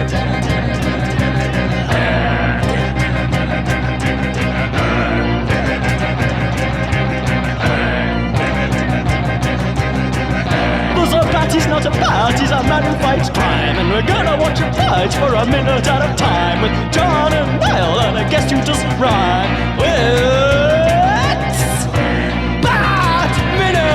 He's not a bat, he's a man who fights crime. And we're gonna watch him fight for a minute at a time. With John and Niall and a guest who doesn't rhyme. It's Bat Minute!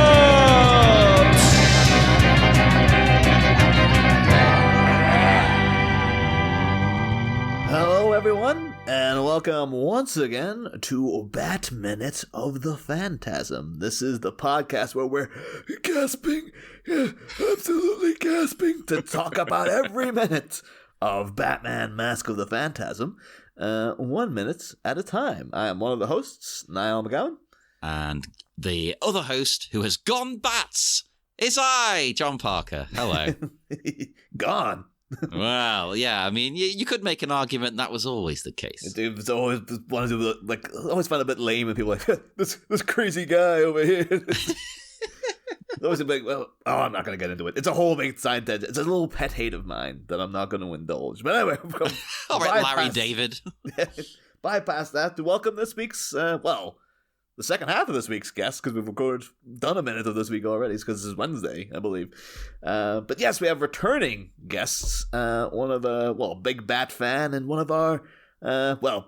Hello everyone, and welcome once again to Bat Minute of the Phantasm. This is the podcast where we're gasping, absolutely gasping, to talk about every minute of Batman Mask of the Phantasm, 1 minute at a time. I am one of the hosts, Niall McGowan. And the other host who has gone bats is I, John Parker. Hello. Gone. Well, yeah, I mean, you could make an argument that was always the case. Dude, it's always one of the, like, I always find it a bit lame when people are like, this crazy guy over here. It's always like, well, I'm not going to get into it. It's a whole big side tangent. It's a little pet hate of mine that I'm not going to indulge. But anyway, all right, Larry David. Bypass that to welcome this week's, the second half of this week's guest, because we've done a minute of this week already, because this is Wednesday, I believe. But yes, we have returning guests, one of a big Bat fan, and one of our,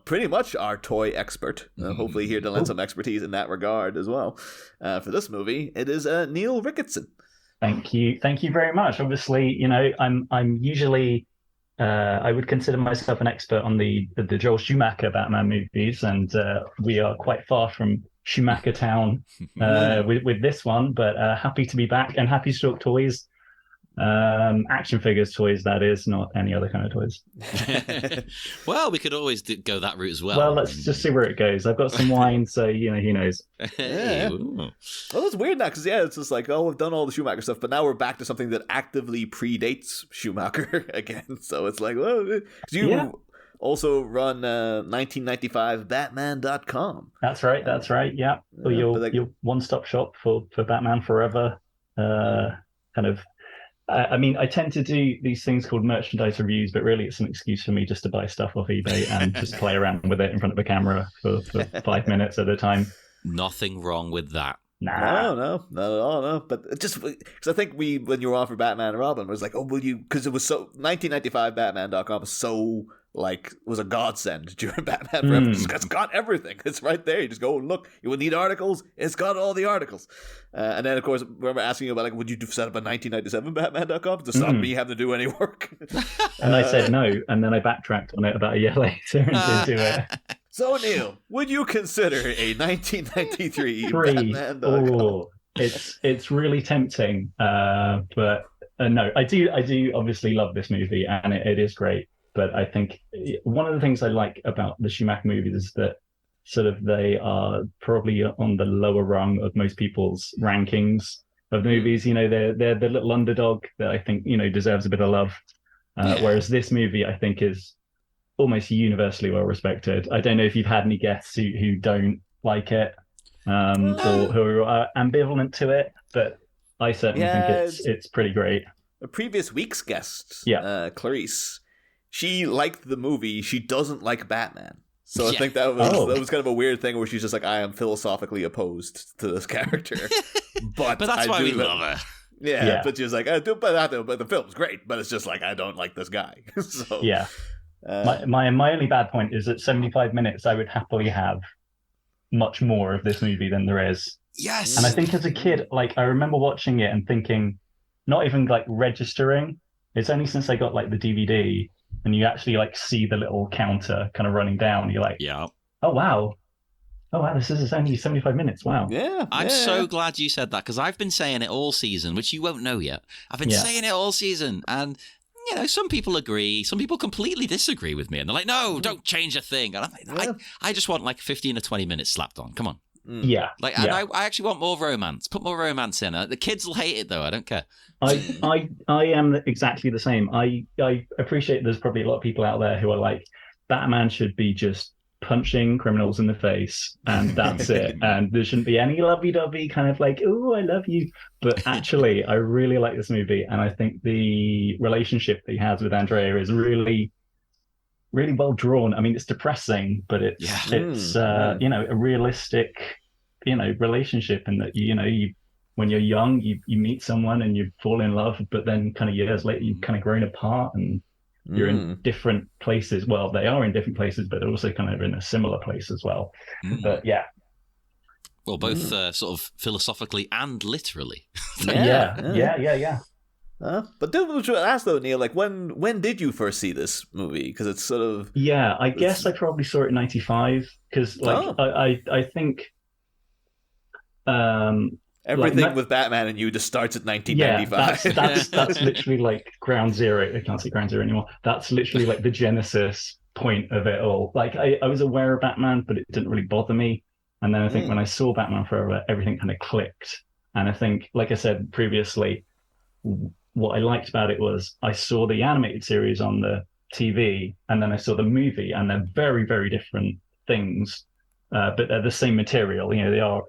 pretty much our toy expert. Hopefully here to lend some expertise in that regard as well. For this movie, it is Neil Rickatson. Thank you very much. Obviously, you know, I'm usually. I would consider myself an expert on the Joel Schumacher Batman movies, and we are quite far from Schumacher Town with this one, but happy to be back and happy to talk toys. Action figures toys, that is, not any other kind of toys. Well, we could always go that route as well. Well, let's just see where it goes. I've got some wine, so, you know, who knows. Yeah. Well, it's weird now, because, it's just like, we've done all the Schumacher stuff, but now we're back to something that actively predates Schumacher again. So it's like, well, because you also run 1995batman.com. That's right, yeah. Well, your one-stop shop for Batman Forever, kind of. I mean, I tend to do these things called merchandise reviews, but really it's an excuse for me just to buy stuff off eBay and just play around with it in front of a camera for 5 minutes at a time. Nothing wrong with that. Nah. No, not at all, no. But just because I think when you were on for Batman and Robin, it was like, will you? Because it was so 1995batman.com was so was a godsend during Batman Forever. It's got everything. It's right there. You just go and look. You would need articles. It's got all the articles. And then, of course, I remember asking you about, would you set up a 1997batman.com to stop me having to do any work? And I said no, and then I backtracked on it about a year later and did do it. So, Neil, would you consider a 1993 Batman.com? Oh, it's really tempting, but no, I do obviously love this movie, and it is great. But I think one of the things I like about the Schumacher movies is that sort of they are probably on the lower rung of most people's rankings of movies. You know, they're the little underdog that I think, you know, deserves a bit of love. Whereas this movie, I think, is almost universally well respected. I don't know if you've had any guests who don't like it or who are ambivalent to it, but I certainly think it's pretty great. A previous week's guest, Clarice, she liked the movie. She doesn't like Batman. So I think that was kind of a weird thing where she's just like, I am philosophically opposed to this character. But that's why we love her. Yeah, but she's like, but the film's great, but it's just like, I don't like this guy. So yeah. My only bad point is that 75 minutes, I would happily have much more of this movie than there is. Yes. And I think as a kid, I remember watching it and thinking, not even registering. It's only since I got the DVD and you actually see the little counter kind of running down. You're like, oh wow, this is only 75 minutes. Wow. Yeah. I'm so glad you said that, because I've been saying it all season, which you won't know yet. I've been saying it all season, and you know, some people agree, some people completely disagree with me, and they're like, no, don't change a thing. And I'm like, I just want 15 or 20 minutes slapped on. Come on. Yeah. And I actually want more romance. Put more romance in. The kids will hate it though. I don't care. I am exactly the same. I appreciate there's probably a lot of people out there who are like, Batman should be just punching criminals in the face, and that's it. And there shouldn't be any lovey-dovey kind of like, oh, I love you. But actually, I really like this movie, and I think the relationship that he has with Andrea is really, really well drawn. I mean, it's depressing, but it's you know, a realistic, you know, relationship, and that you when you're young, you meet someone and you fall in love, but then kind of years later, you've kind of grown apart and you're in different places. Well, they are in different places, but they're also kind of in a similar place as well. But yeah. Well, both sort of philosophically and literally. Yeah. But then I ask though, Neil, like when did you first see this movie? Because it's sort of I guess I probably saw it in '95 because I think everything with Batman and you just starts at 1995. Yeah, that's literally like ground zero. I can't say ground zero anymore. That's literally like the genesis point of it all. Like I was aware of Batman, but it didn't really bother me. And then I think when I saw Batman Forever, everything kind of clicked. And I think, like I said previously, what I liked about it was I saw the animated series on the TV, and then I saw the movie, and they're very, very different things, but they're the same material. You know, they are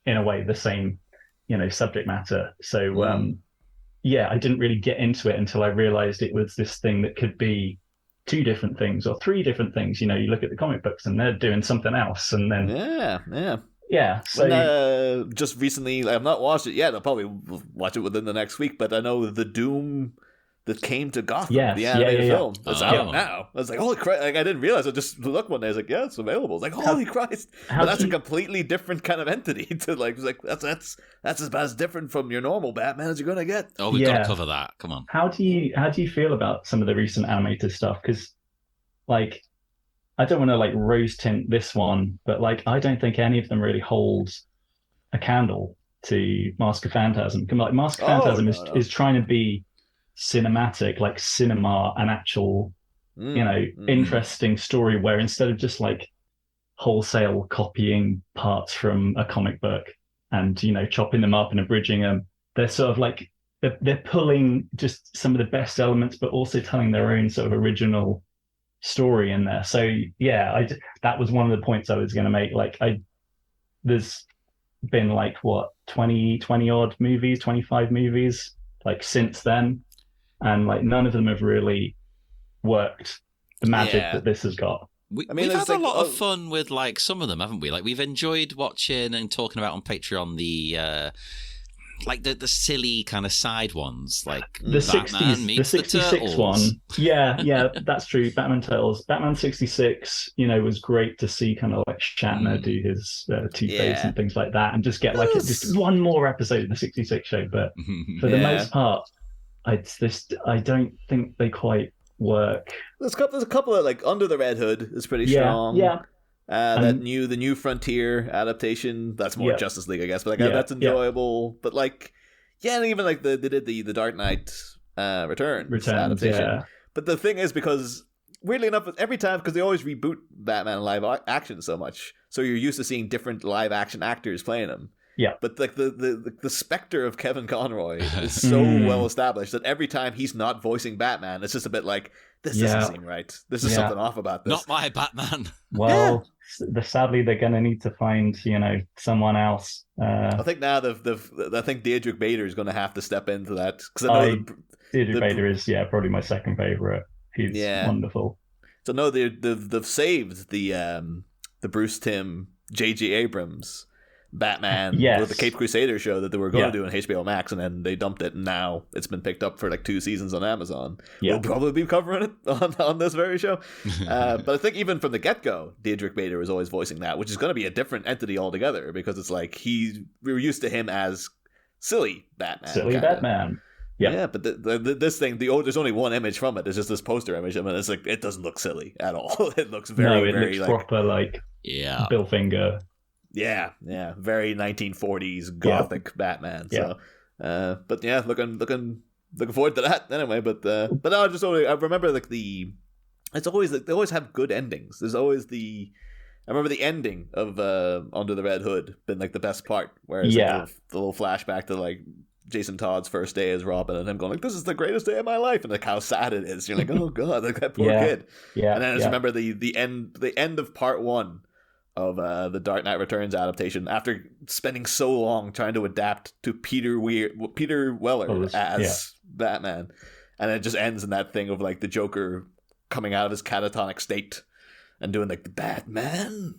in a way the same, you know, subject matter. So I didn't really get into it until I realized it was this thing that could be two different things or three different things. You know, you look at the comic books and they're doing something else, and then so just recently, I've not watched it yet. I'll probably watch it within the next week, but I know the Doom that came to Gotham, the animated film. It's out now. I was like, holy Christ. Like, I didn't realize. I just looked one day. I was like, yeah, it's available. It's like, holy Christ. But that's a completely different kind of entity to like, that's as bad as different from your normal Batman as you're going to get. Oh, we've got to cover that. Come on. How do you feel about some of the recent animated stuff? Because, like, I don't want to like rose tint this one, but like, I don't think any of them really holds a candle to Mask of Phantasm. Like, Mask of Phantasm is trying to be cinematic, like cinema, an actual interesting story, where instead of just like wholesale copying parts from a comic book and, you know, chopping them up and abridging them, they're sort of like they're pulling just some of the best elements but also telling their own sort of original story in there. So that was one of the points I was going to make. Like, there's been like 20 odd movies, 25 movies like since then, and like none of them have really worked the magic that this has got. We've had a lot of fun with like some of them, haven't we? Like, we've enjoyed watching and talking about on Patreon the like the silly kind of side ones, like the Batman 60s, the 66 one. Yeah, that's true. Batman Turtles, Batman 66, you know, was great to see kind of like Shatner do his Two-Face and things like that, and just get like just one more episode of the 66 show. But for the most part, I don't think they quite work. There's a couple of like Under the Red Hood is pretty strong. The new Frontier adaptation, that's more Justice League, I guess, but like that's enjoyable. But like, and even like they did the Dark Knight Returns adaptation. But the thing is, because weirdly enough, every time, because they always reboot Batman in live action so much, so you're used to seeing different live action actors playing him. Yeah, but like the specter of Kevin Conroy is so well established that every time he's not voicing Batman, it's just a bit like, this doesn't seem right. There's just something off about this. Not my Batman. Well, sadly, they're going to need to find, you know, someone else. I think now I think Diedrich Bader is going to have to step into that, because I know Diedrich Bader is probably my second favorite. He's wonderful. So no, they've saved the Bruce Timm, J.J. Abrams Batman with the Caped Crusader show that they were going to do on HBO Max, and then they dumped it, and now it's been picked up for like 2 seasons on Amazon. We'll probably be covering it on this very show. But I think even from the get-go, Diedrich Bader was always voicing that, which is going to be a different entity altogether, because it's like we were used to him as silly Batman. Silly kinda. Batman. Yeah, but this thing, there's only one image from it. It's just this poster image. I mean, it's like, it doesn't look silly at all. It looks very looks like proper, like Bill Finger. Yeah, very 1940s gothic Batman. So, but yeah, looking forward to that anyway. But I remember like it's always like they always have good endings. There's always I remember the ending of Under the Red Hood been like the best part, whereas like, the little flashback to like Jason Todd's first day as Robin, and him going like, "This is the greatest day of my life," and like how sad it is. You're like, "Oh god, like that poor kid." Yeah. And then I just remember the end of part 1 of the Dark Knight Returns adaptation, after spending so long trying to adapt to Peter Weller as Batman, and it just ends in that thing of like the Joker coming out of his catatonic state and doing like the Batman,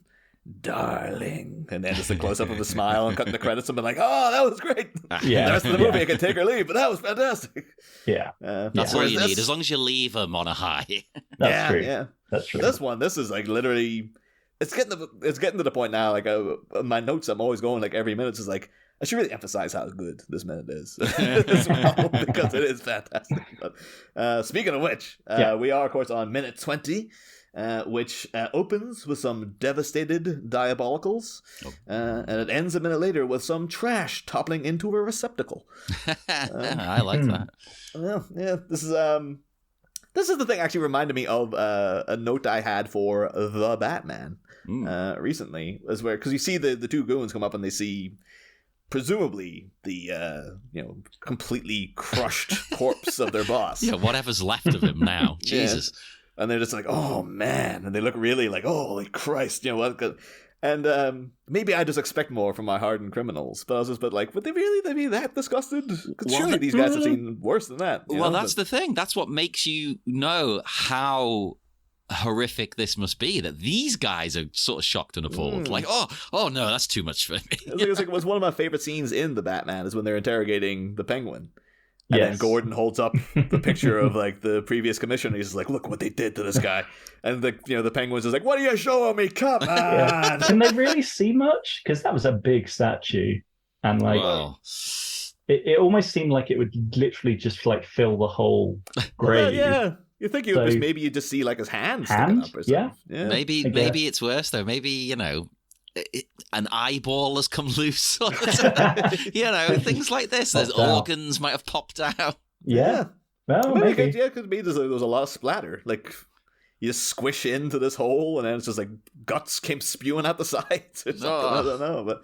darling, and then just a close up of a smile and cutting the credits and being like, "Oh, that was great." Yeah, the rest of the movie I can take or leave, but that was fantastic. Yeah, that's all you need, as long as you leave them on a high. That's true. Yeah, that's true. This is like literally, it's getting to the point now. Like my notes, I'm always going like every minute is like, I should really emphasize how good this minute is as well, because it is fantastic. But speaking of which, we are of course on minute 20. Which opens with some devastated diabolicals, and it ends a minute later with some trash toppling into a receptacle. I like that. Well, yeah, this is the thing actually reminded me of a note I had for The Batman recently, as where, because you see the two goons come up and they see presumably the completely crushed corpse of their boss. Yeah, whatever's left of him now. Jesus. And they're just like, "Oh man," and they look really like, "Holy Christ," what? And maybe I just expect more from my hardened criminals, but I was just, like, would they really be that disgusted? Because surely these guys have seen worse than that. Well, that's the thing. That's what makes you know how horrific this must be. That these guys are sort of shocked and appalled, like, "Oh no, that's too much for me." It was one of my favorite scenes in The Batman is when they're interrogating the Penguin. And then Gordon holds up the picture of like the previous commissioner. He's like, "Look what they did to this guy." And the Penguin's is like, "What are you showing me? Come on!" Can they really see much? Because that was a big statue, and like it almost seemed like it would literally just like fill the whole grave. Yeah. You think maybe you just see like his hands sticking up or something. Yeah. Maybe it's worse though. Maybe an eyeball has come loose. Things like this. There's organs might have popped out. Yeah. Well, maybe. It could be there was a lot of splatter. Like, you just squish into this hole and then it's just like guts came spewing out the sides or something. I don't know. But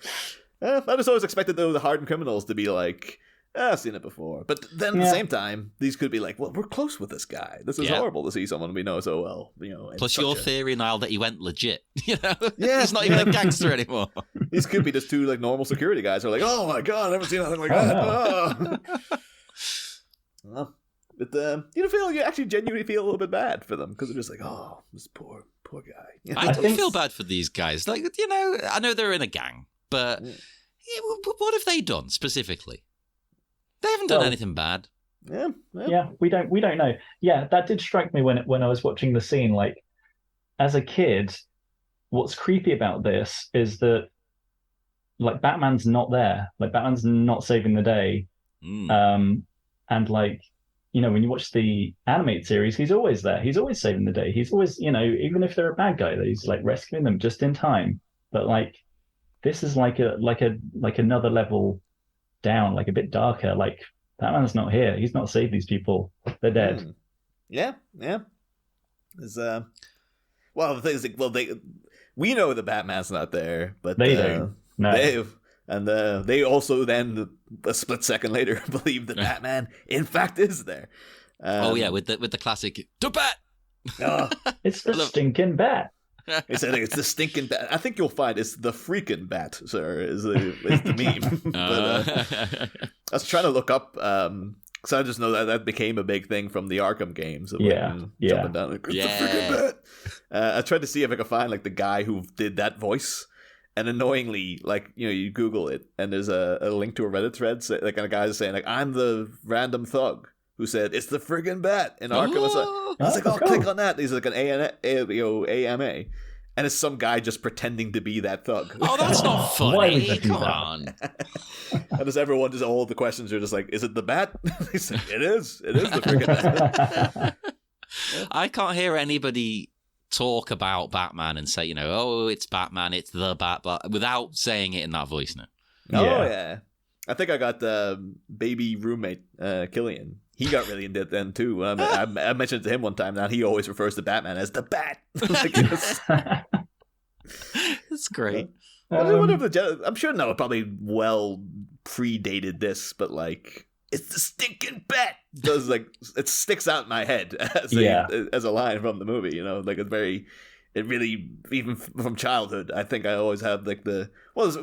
I just always expected the hardened criminals to be like, I've seen it before. But then at the same time, these could be like, well, we're close with this guy. This is horrible to see someone we know so well. Plus your theory, Niall, that he went legit. He's not even a gangster anymore. These could be just two like normal security guys who are like, "Oh my god, I've never seen anything like that." No. But you actually genuinely feel a little bit bad for them because they're just like, "Oh, this poor guy." I do feel bad for these guys. Like, I know they're in a gang, but what have they done specifically? They haven't done anything bad. Yeah, we don't know. Yeah, that did strike me when I was watching the scene. Like, as a kid, what's creepy about this is that like Batman's not there. Like, Batman's not saving the day. And like, when you watch the animated series, he's always there. He's always saving the day. He's always, even if they're a bad guy, he's like rescuing them just in time. But like, this is like another level down, like a bit darker. Like, Batman's not here. He's not saved these people. They're dead. Yeah. It's well, the thing is, we know the Batman's not there, but they don't. No. They also then a split second later believe that Batman in fact is there. With the classic "the bat." It's the stinking bat. He said it's the stinking bat. I think you'll find it's the freaking bat, sir, is the meme. But, I was trying to look up, because I just know that became a big thing from the Arkham games. Of, jumping down like, it's the freaking bat. I tried to see if I could find like the guy who did that voice. And annoyingly, like, you Google it, and there's a link to a Reddit thread, like, and a guy's saying, like, I'm the random thug who said, it's the friggin' bat in Arkham. I was like, oh, click on that. He's like an AMA. And it's some guy just pretending to be that thug. Oh, that's not funny. Come on. And just everyone, just all the questions are just like, is it the bat? He's like, it is. It is the friggin' bat. I can't hear anybody talk about Batman and say, it's Batman, it's the bat, but without saying it in that voice now. Oh, yeah. I think I got the baby roommate, Killian. He got really into it then, too. I mentioned it to him one time, now he always refers to Batman as the Bat. That's great. I wonder if I'm sure probably predated this, but like it's the stinking bet. Does like it sticks out in my head as a line from the movie. You know, like it really, even from childhood, I think I always have like there's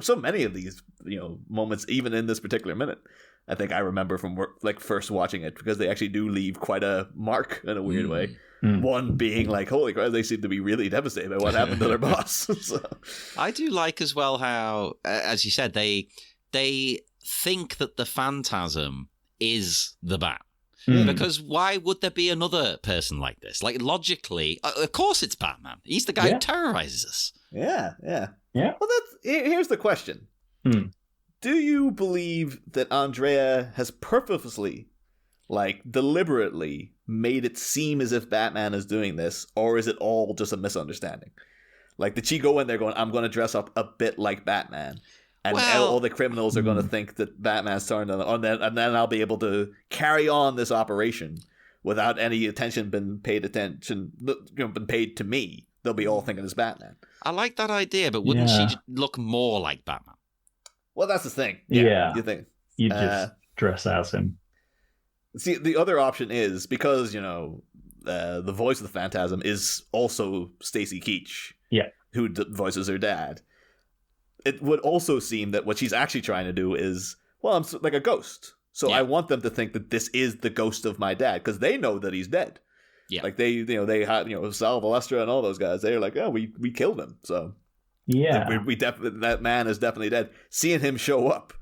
so many of these, you know, moments, even in this particular minute. I think I remember from like first watching it, because they actually do leave quite a mark in a weird way. One being like, holy crap, they seem to be really devastated by what happened to their boss. So. I do like as well how, as you said, they think that the Phantasm is the Bat. Because why would there be another person like this? Like, logically, of course it's Batman. He's the guy who terrorizes us. Yeah. Well, here's the question. Do you believe that Andrea has purposely, like, deliberately made it seem as if Batman is doing this, or is it all just a misunderstanding? Like, did she go in there going, I'm going to dress up a bit like Batman? And all the criminals are going to think that Batman's turned on them, and then I'll be able to carry on this operation without any attention been paid to me. They'll be all thinking it's Batman. I like that idea, but wouldn't she look more like Batman? Well, that's the thing. Yeah. You think you just dress as him? See, the other option is, because you know the voice of the Phantasm is also Stacy Keach, who voices her dad. It would also seem that what she's actually trying to do is, well, I'm like a ghost. So I want them to think that this is the ghost of my dad, because they know that he's dead. Yeah. Like they had, Sal Valestra and all those guys. They're like, oh, we killed him. So that man is definitely dead. Seeing him show up,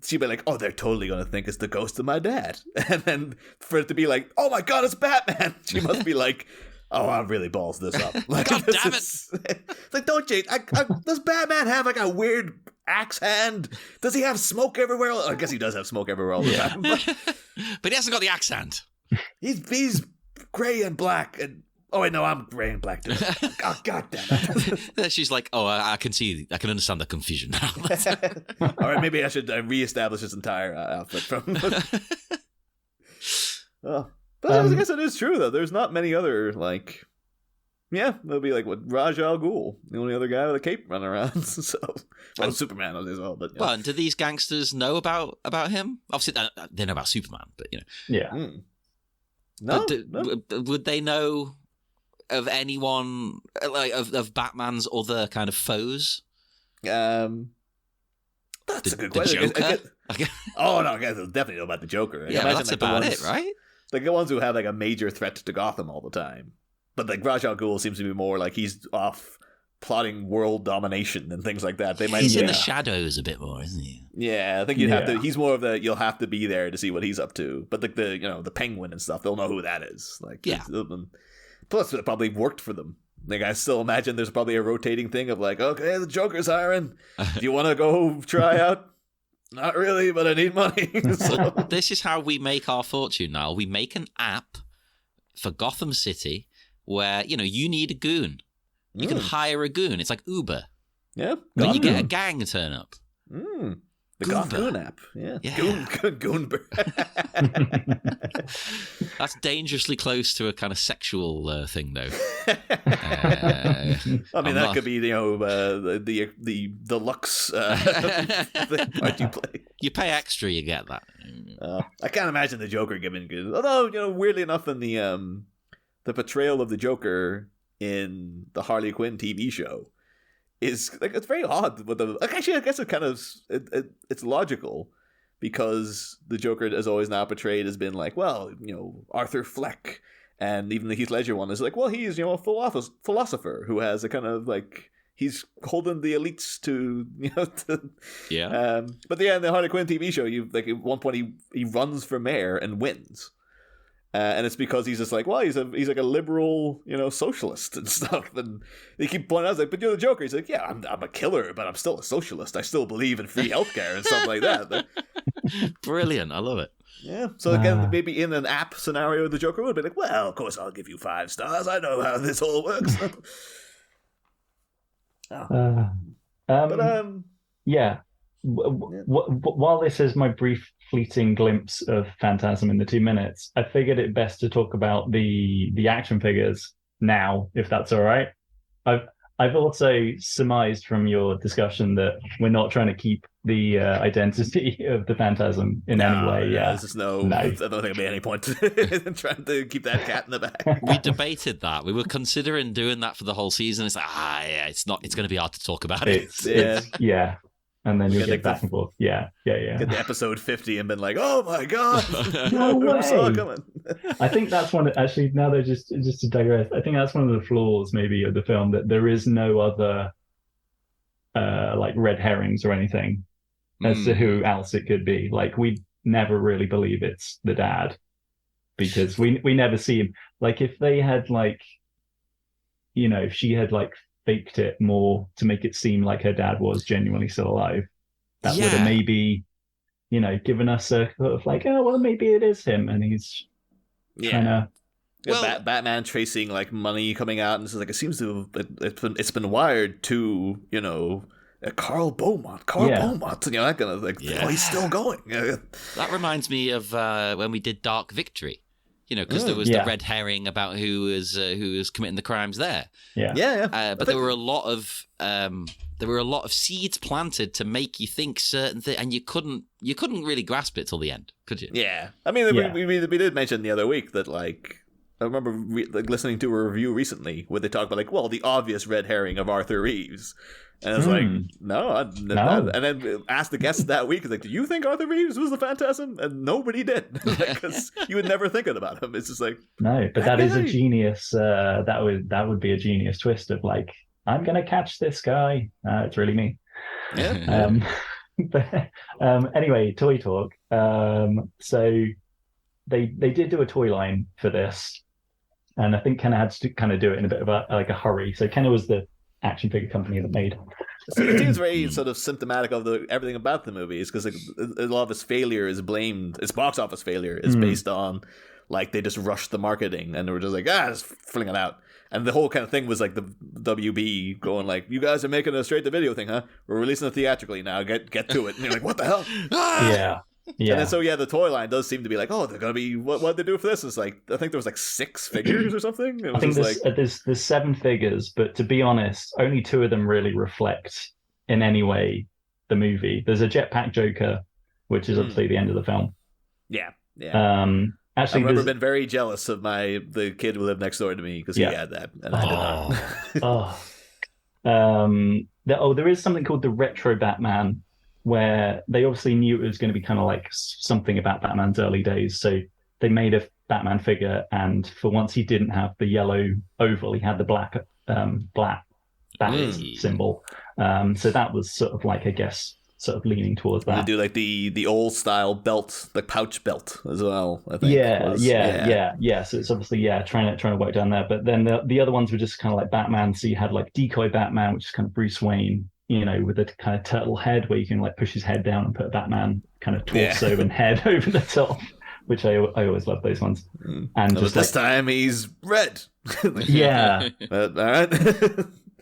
she'd be like, oh, they're totally going to think it's the ghost of my dad. And then for it to be like, oh my God, it's Batman. She must be like, oh, I really balls this up. Like, God damn it. It's like, don't change. Does Batman have like a weird axe hand? Does he have smoke everywhere? I guess he does have smoke everywhere all the time. But he hasn't got the axe hand. He's gray and black. And oh, wait, no, I'm gray and black too. Oh, God damn it. She's like, oh, I can understand the confusion now. All right, maybe I should reestablish his entire outfit from... Oh. But I guess it is true, though. There's not many other, like... Yeah, there'll be, like, Raj Al Ghul, the only other guy with a cape running around. So, well, Superman as well, but... Yeah. Well, and do these gangsters know about him? Obviously, they know about Superman, but, Yeah. No, would they know of anyone, like, of Batman's other kind of foes? That's a good question. Joker? Oh, no, I guess they'll definitely know about the Joker. Yeah, that's about it, right? Like the ones who have like a major threat to Gotham all the time. But like Raj Al Ghul seems to be more like he's off plotting world domination and things like that. He's in the shadows a bit more, isn't he? Yeah, I think you'd have to. He's more of you'll have to be there to see what he's up to. But like the Penguin and stuff, they'll know who that is. Like plus it probably worked for them. Like I still imagine there's probably a rotating thing of like, okay, the Joker's hiring. Do you want to go try out? Not really, but I need money. So. This is how we make our fortune, Niall. We make an app for Gotham City where, you need a goon. You can hire a goon. It's like Uber. Yeah. But you get a gang to turn up. The Goon app. Yeah. Goon. That's dangerously close to a kind of sexual thing, though. I mean, that could be, the deluxe part you play. You pay extra, you get that. I can't imagine the Joker giving good. Although, weirdly enough, in the portrayal of the Joker in the Harley Quinn TV show, is like it's very odd with the actually I guess it kind of it's logical because the Joker is always now portrayed as being like, well, Arthur Fleck, and even the Heath Ledger one is like, well, he's a philosopher who has a kind of like he's holding the elites to but in the Harley Quinn TV show, you like at one point he runs for mayor and wins. And it's because he's just like, well, he's like a liberal, socialist and stuff. And they keep pointing out, I was like, but you're the Joker. He's like, yeah, I'm a killer, but I'm still a socialist. I still believe in free healthcare and stuff like that. Brilliant. I love it. Yeah. So again, maybe in an app scenario, the Joker would be like, well, of course I'll give you 5 stars. I know how this all works. Yeah. While this is my brief fleeting glimpse of Phantasm in the 2 minutes, I figured it best to talk about the action figures now, if that's all right. I've also surmised from your discussion that we're not trying to keep the identity of the Phantasm in any way. Yeah, there's just no. I don't think there'll be any point in trying to keep that cat in the bag. We debated that. We were considering doing that for the whole season. It's like, yeah, it's not. It's going to be hard to talk about it. Yeah. And then you get back and forth. Yeah. Get the episode 50 and been like, oh my god, no way. I saw it coming. I think that's one. Actually, now they're just to digress. I think that's one of the flaws, maybe, of the film, that there is no other like red herrings or anything as to who else it could be. Like, we never really believe it's the dad because we never see him. Like, if they had like, if she had like faked it more to make it seem like her dad was genuinely still alive, that would have maybe, given us a sort of like, oh well, maybe it is him and he's trying to. Well, Batman tracing like money coming out, and it's like it seems to it's been wired to Carl Beaumont, that kind of like, oh, he's still going. That reminds me of when we did Dark Victory. Because there was the red herring about who was committing the crimes there. But there were a lot of seeds planted to make you think certain things, and you couldn't really grasp it till the end, could you? Yeah, I mean, we did mention the other week that like I remember listening to a review recently where they talked about like, well, the obvious red herring of Arthur Reeves. And I was like, no. And then asked the guests that week, like, do you think Arthur Reeves was the Phantasm? And nobody did, because you would never think about him. It's just like, no, but that is a genius. That would be a genius twist of like, I'm gonna catch this guy. It's really me. Yeah. Anyway, toy talk. So they did do a toy line for this, and I think Kenner had to kind of do it in a bit of a hurry. So Kenner was the action figure company that made. So it seems very sort of symptomatic of everything about the movie, is because like, a lot of its failure is blamed. Its box office failure is based on like they just rushed the marketing and they were just like just fling it out. And the whole kind of thing was like the WB going like, you guys are making a straight to video thing, huh? We're releasing it theatrically now. Get to it. And you're like, what the hell? Yeah. And then the toy line does seem to be like, oh, they're gonna be what they do for this? It's like I think there was like 6 figures or something. It was I think there's, there's 7 figures, but to be honest, only 2 of them really reflect in any way the movie. There's a jetpack Joker, which is obviously the end of the film. Yeah. Actually, I remember been very jealous of the kid who lived next door to me because he had that and I did not. There is something called the Retro Batman, where they obviously knew it was going to be kind of like something about Batman's early days. So they made a Batman figure, and for once he didn't have the yellow oval, he had the black bat symbol. So that was sort of like, I guess, sort of leaning towards that. They do like the old style belt, like pouch belt as well, I think. Yeah. So it's obviously, trying to work down there. But then the other ones were just kind of like Batman. So you had like Decoy Batman, which is kind of Bruce Wayne, with a kind of turtle head where you can like push his head down and put a Batman kind of torso and head over the top, which I always love those ones. And just this time he's red. Yeah. All right.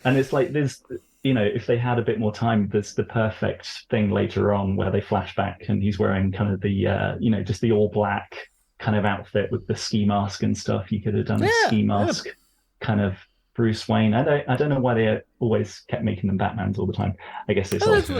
And it's like there's, if they had a bit more time, there's the perfect thing later on where they flash back and he's wearing kind of the, just the all black kind of outfit with the ski mask and stuff. You could have done a ski mask kind of Bruce Wayne. I don't know why they always kept making them Batmans all the time. I guess it's that's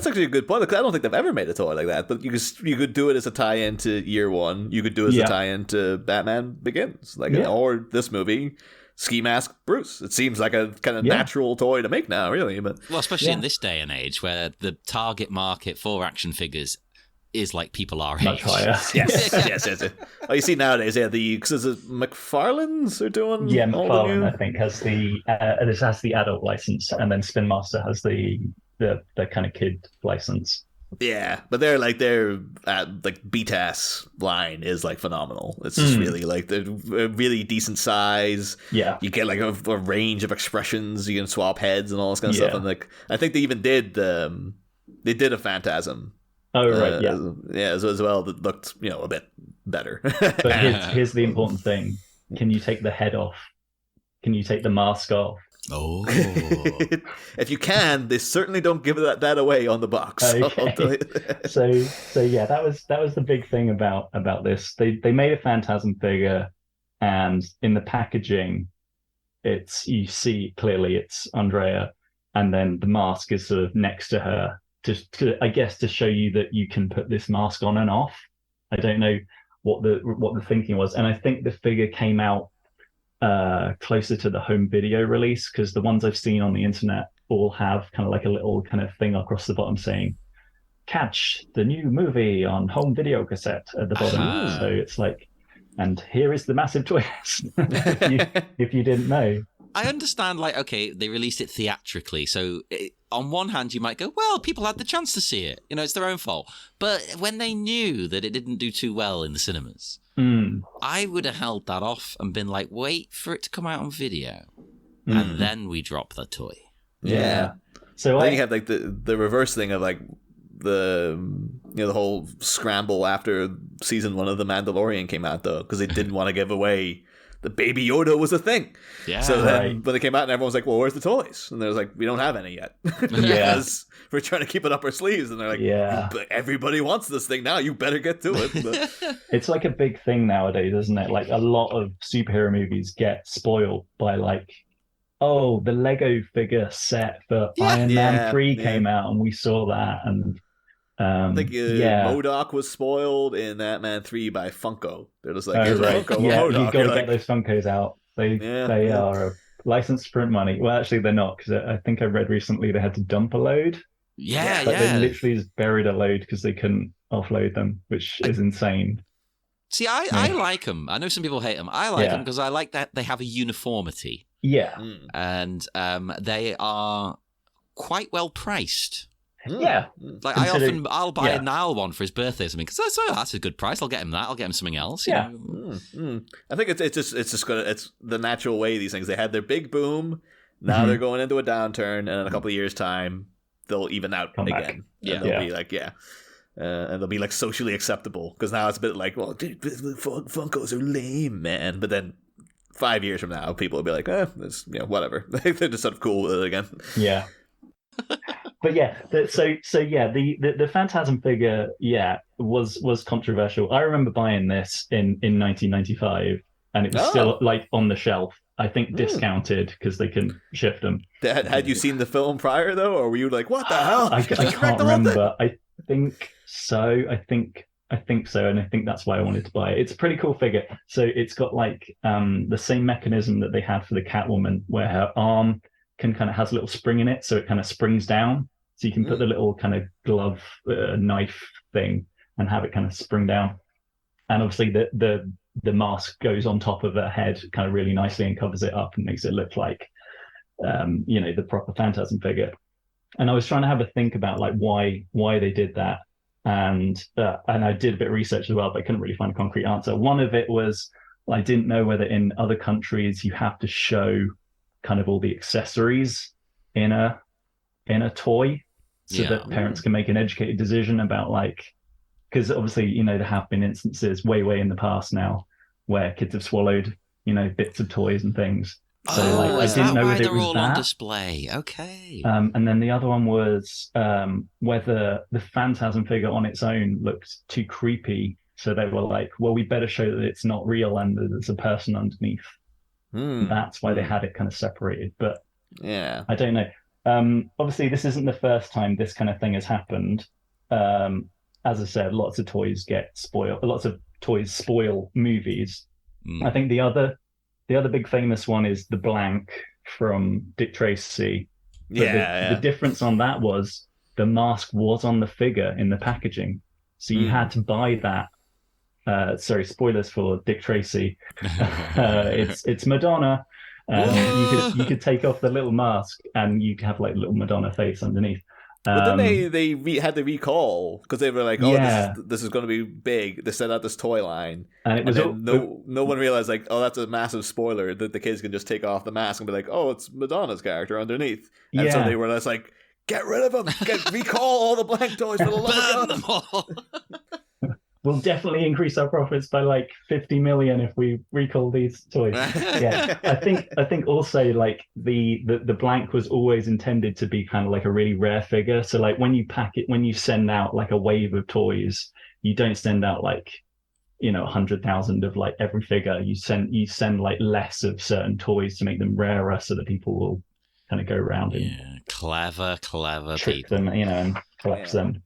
actually a good point. I don't think they've ever made a toy like that. But you could do it as a tie-in to Year One. You could do it as a tie-in to Batman Begins, or this movie, Ski Mask Bruce. It seems like a kind of natural toy to make now, really. But especially in this day and age where the target market for action figures is like people our age. Much higher. Yes. Oh, you see nowadays, because McFarlane's are doing. Yeah, McFarlane I think has this has the adult license, and then Spin Master has the kind of kid license. Yeah, but their BTAS line is like phenomenal. It's just really like they're a really decent size. Yeah, you get like a range of expressions. You can swap heads and all this kind of stuff. And like I think they even did a Phantasm. Oh right, as well. That looked a bit better. But here's the important thing: can you take the head off? Can you take the mask off? Oh, if you can, they certainly don't give that away on the box. Okay. So that was the big thing about this. They made a Phantasm figure, and in the packaging, you see clearly it's Andrea, and then the mask is sort of next to her, to I guess to show you that you can put this mask on and off. I don't know what the thinking was, and I think the figure came out closer to the home video release, because the ones I've seen on the internet all have kind of like a little kind of thing across the bottom saying catch the new movie on home video cassette at the bottom. So it's like, and here is the massive twist. if you didn't know. I understand, like, okay, they released it theatrically, so on one hand you might go, well, people had the chance to see it, it's their own fault. But when they knew that it didn't do too well in the cinemas, I would have held that off and been like, wait for it to come out on video, and then we drop the toy. Yeah. So then you have like the reverse thing of like the the whole scramble after season 1 of The Mandalorian came out, though, because they didn't want to give away the Baby Yoda was a thing. Yeah. So then when they came out and everyone was like, well, where's the toys? And they're like, we don't have any yet. Because we're trying to keep it up our sleeves. And they're like, but everybody wants this thing now. You better get to it. But it's like a big thing nowadays, isn't it? Like a lot of superhero movies get spoiled by like, oh, the Lego figure set for Iron Man 3 came out and we saw that. And I think MODOK was spoiled in Ant-Man 3 by Funko. They're just like, here's a Funko of MODOK. You've got to get those Funkos out. They are licensed to print money. Well, actually, they're not, because I think I read recently they had to dump a load. They literally just buried a load because they couldn't offload them, which is insane. See, I like them. I know some people hate them. I like them because I like that they have a uniformity. Yeah. And they are quite well priced. Yeah. Like I'll buy a Niall one for his birthday or something, because that's a good price. I'll get him that. I'll get him something else. Yeah. I think it's the natural way these things. They had their big boom. Now they're going into a downturn, and in a couple of years' time, they'll even out again. And they'll be like, and they'll be like socially acceptable, because now it's a bit like, well, dude, Funkos are lame, man. But then 5 years from now, people will be like, it's, whatever. They're just sort of cool with it again. Yeah. But the Phantasm figure, was controversial. I remember buying this in 1995, and it was still like on the shelf. I think discounted because they couldn't shift them. Had you seen the film prior though, or were you like, what the hell? I can't remember. I think so. I think so, and I think that's why I wanted to buy it. It's a pretty cool figure. So it's got like the same mechanism that they had for the Catwoman, where her arm has a little spring in it, so it kind of springs down. So you can put the little kind of glove knife thing and have it kind of spring down. And obviously the mask goes on top of her head kind of really nicely and covers it up and makes it look like the proper Phantasm figure. And I was trying to have a think about like why they did that. And I did a bit of research as well, but I couldn't really find a concrete answer. One of it was I didn't know whether in other countries you have to show kind of all the accessories in a toy, so that parents can make an educated decision about, like, because obviously there have been instances way in the past now where kids have swallowed bits of toys and things. So I didn't know whether it was all that on display. Okay. And then the other one was whether the Phantasm figure on its own looked too creepy. So they were like, well, we better show that it's not real and that there's a person underneath. That's why they had it kind of separated. But I don't know. Obviously, this isn't the first time this kind of thing has happened. As I said, lots of toys get spoiled. Lots of toys spoil movies. I think the other big famous one is the blank from Dick Tracy. But the difference on that was the mask was on the figure in the packaging, so you had to buy that. Sorry, spoilers for Dick Tracy. It's Madonna. You could take off the little mask and you have like little Madonna face underneath. But then they had the recall because they were like, this is going to be big. They set out this toy line, and no one realized like, oh, that's a massive spoiler that the kids can just take off the mask and be like, oh, it's Madonna's character underneath. And so they were just like, get rid of them, recall all the blank toys for the love of God. We'll definitely increase our profits by like 50 million if we recall these toys. I think also like the blank was always intended to be kind of like a really rare figure. So like when you send out like a wave of toys, you don't send out like 100,000 of like every figure. You send like less of certain toys to make them rarer, so that people will kind of go around and clever trick people. them, and collect them.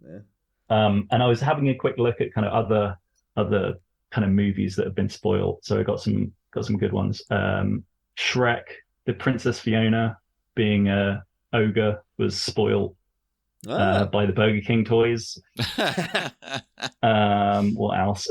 And I was having a quick look at kind of other kind of movies that have been spoiled. So I got some good ones. Shrek, the Princess Fiona being a ogre was spoiled by the Burger King toys. What else?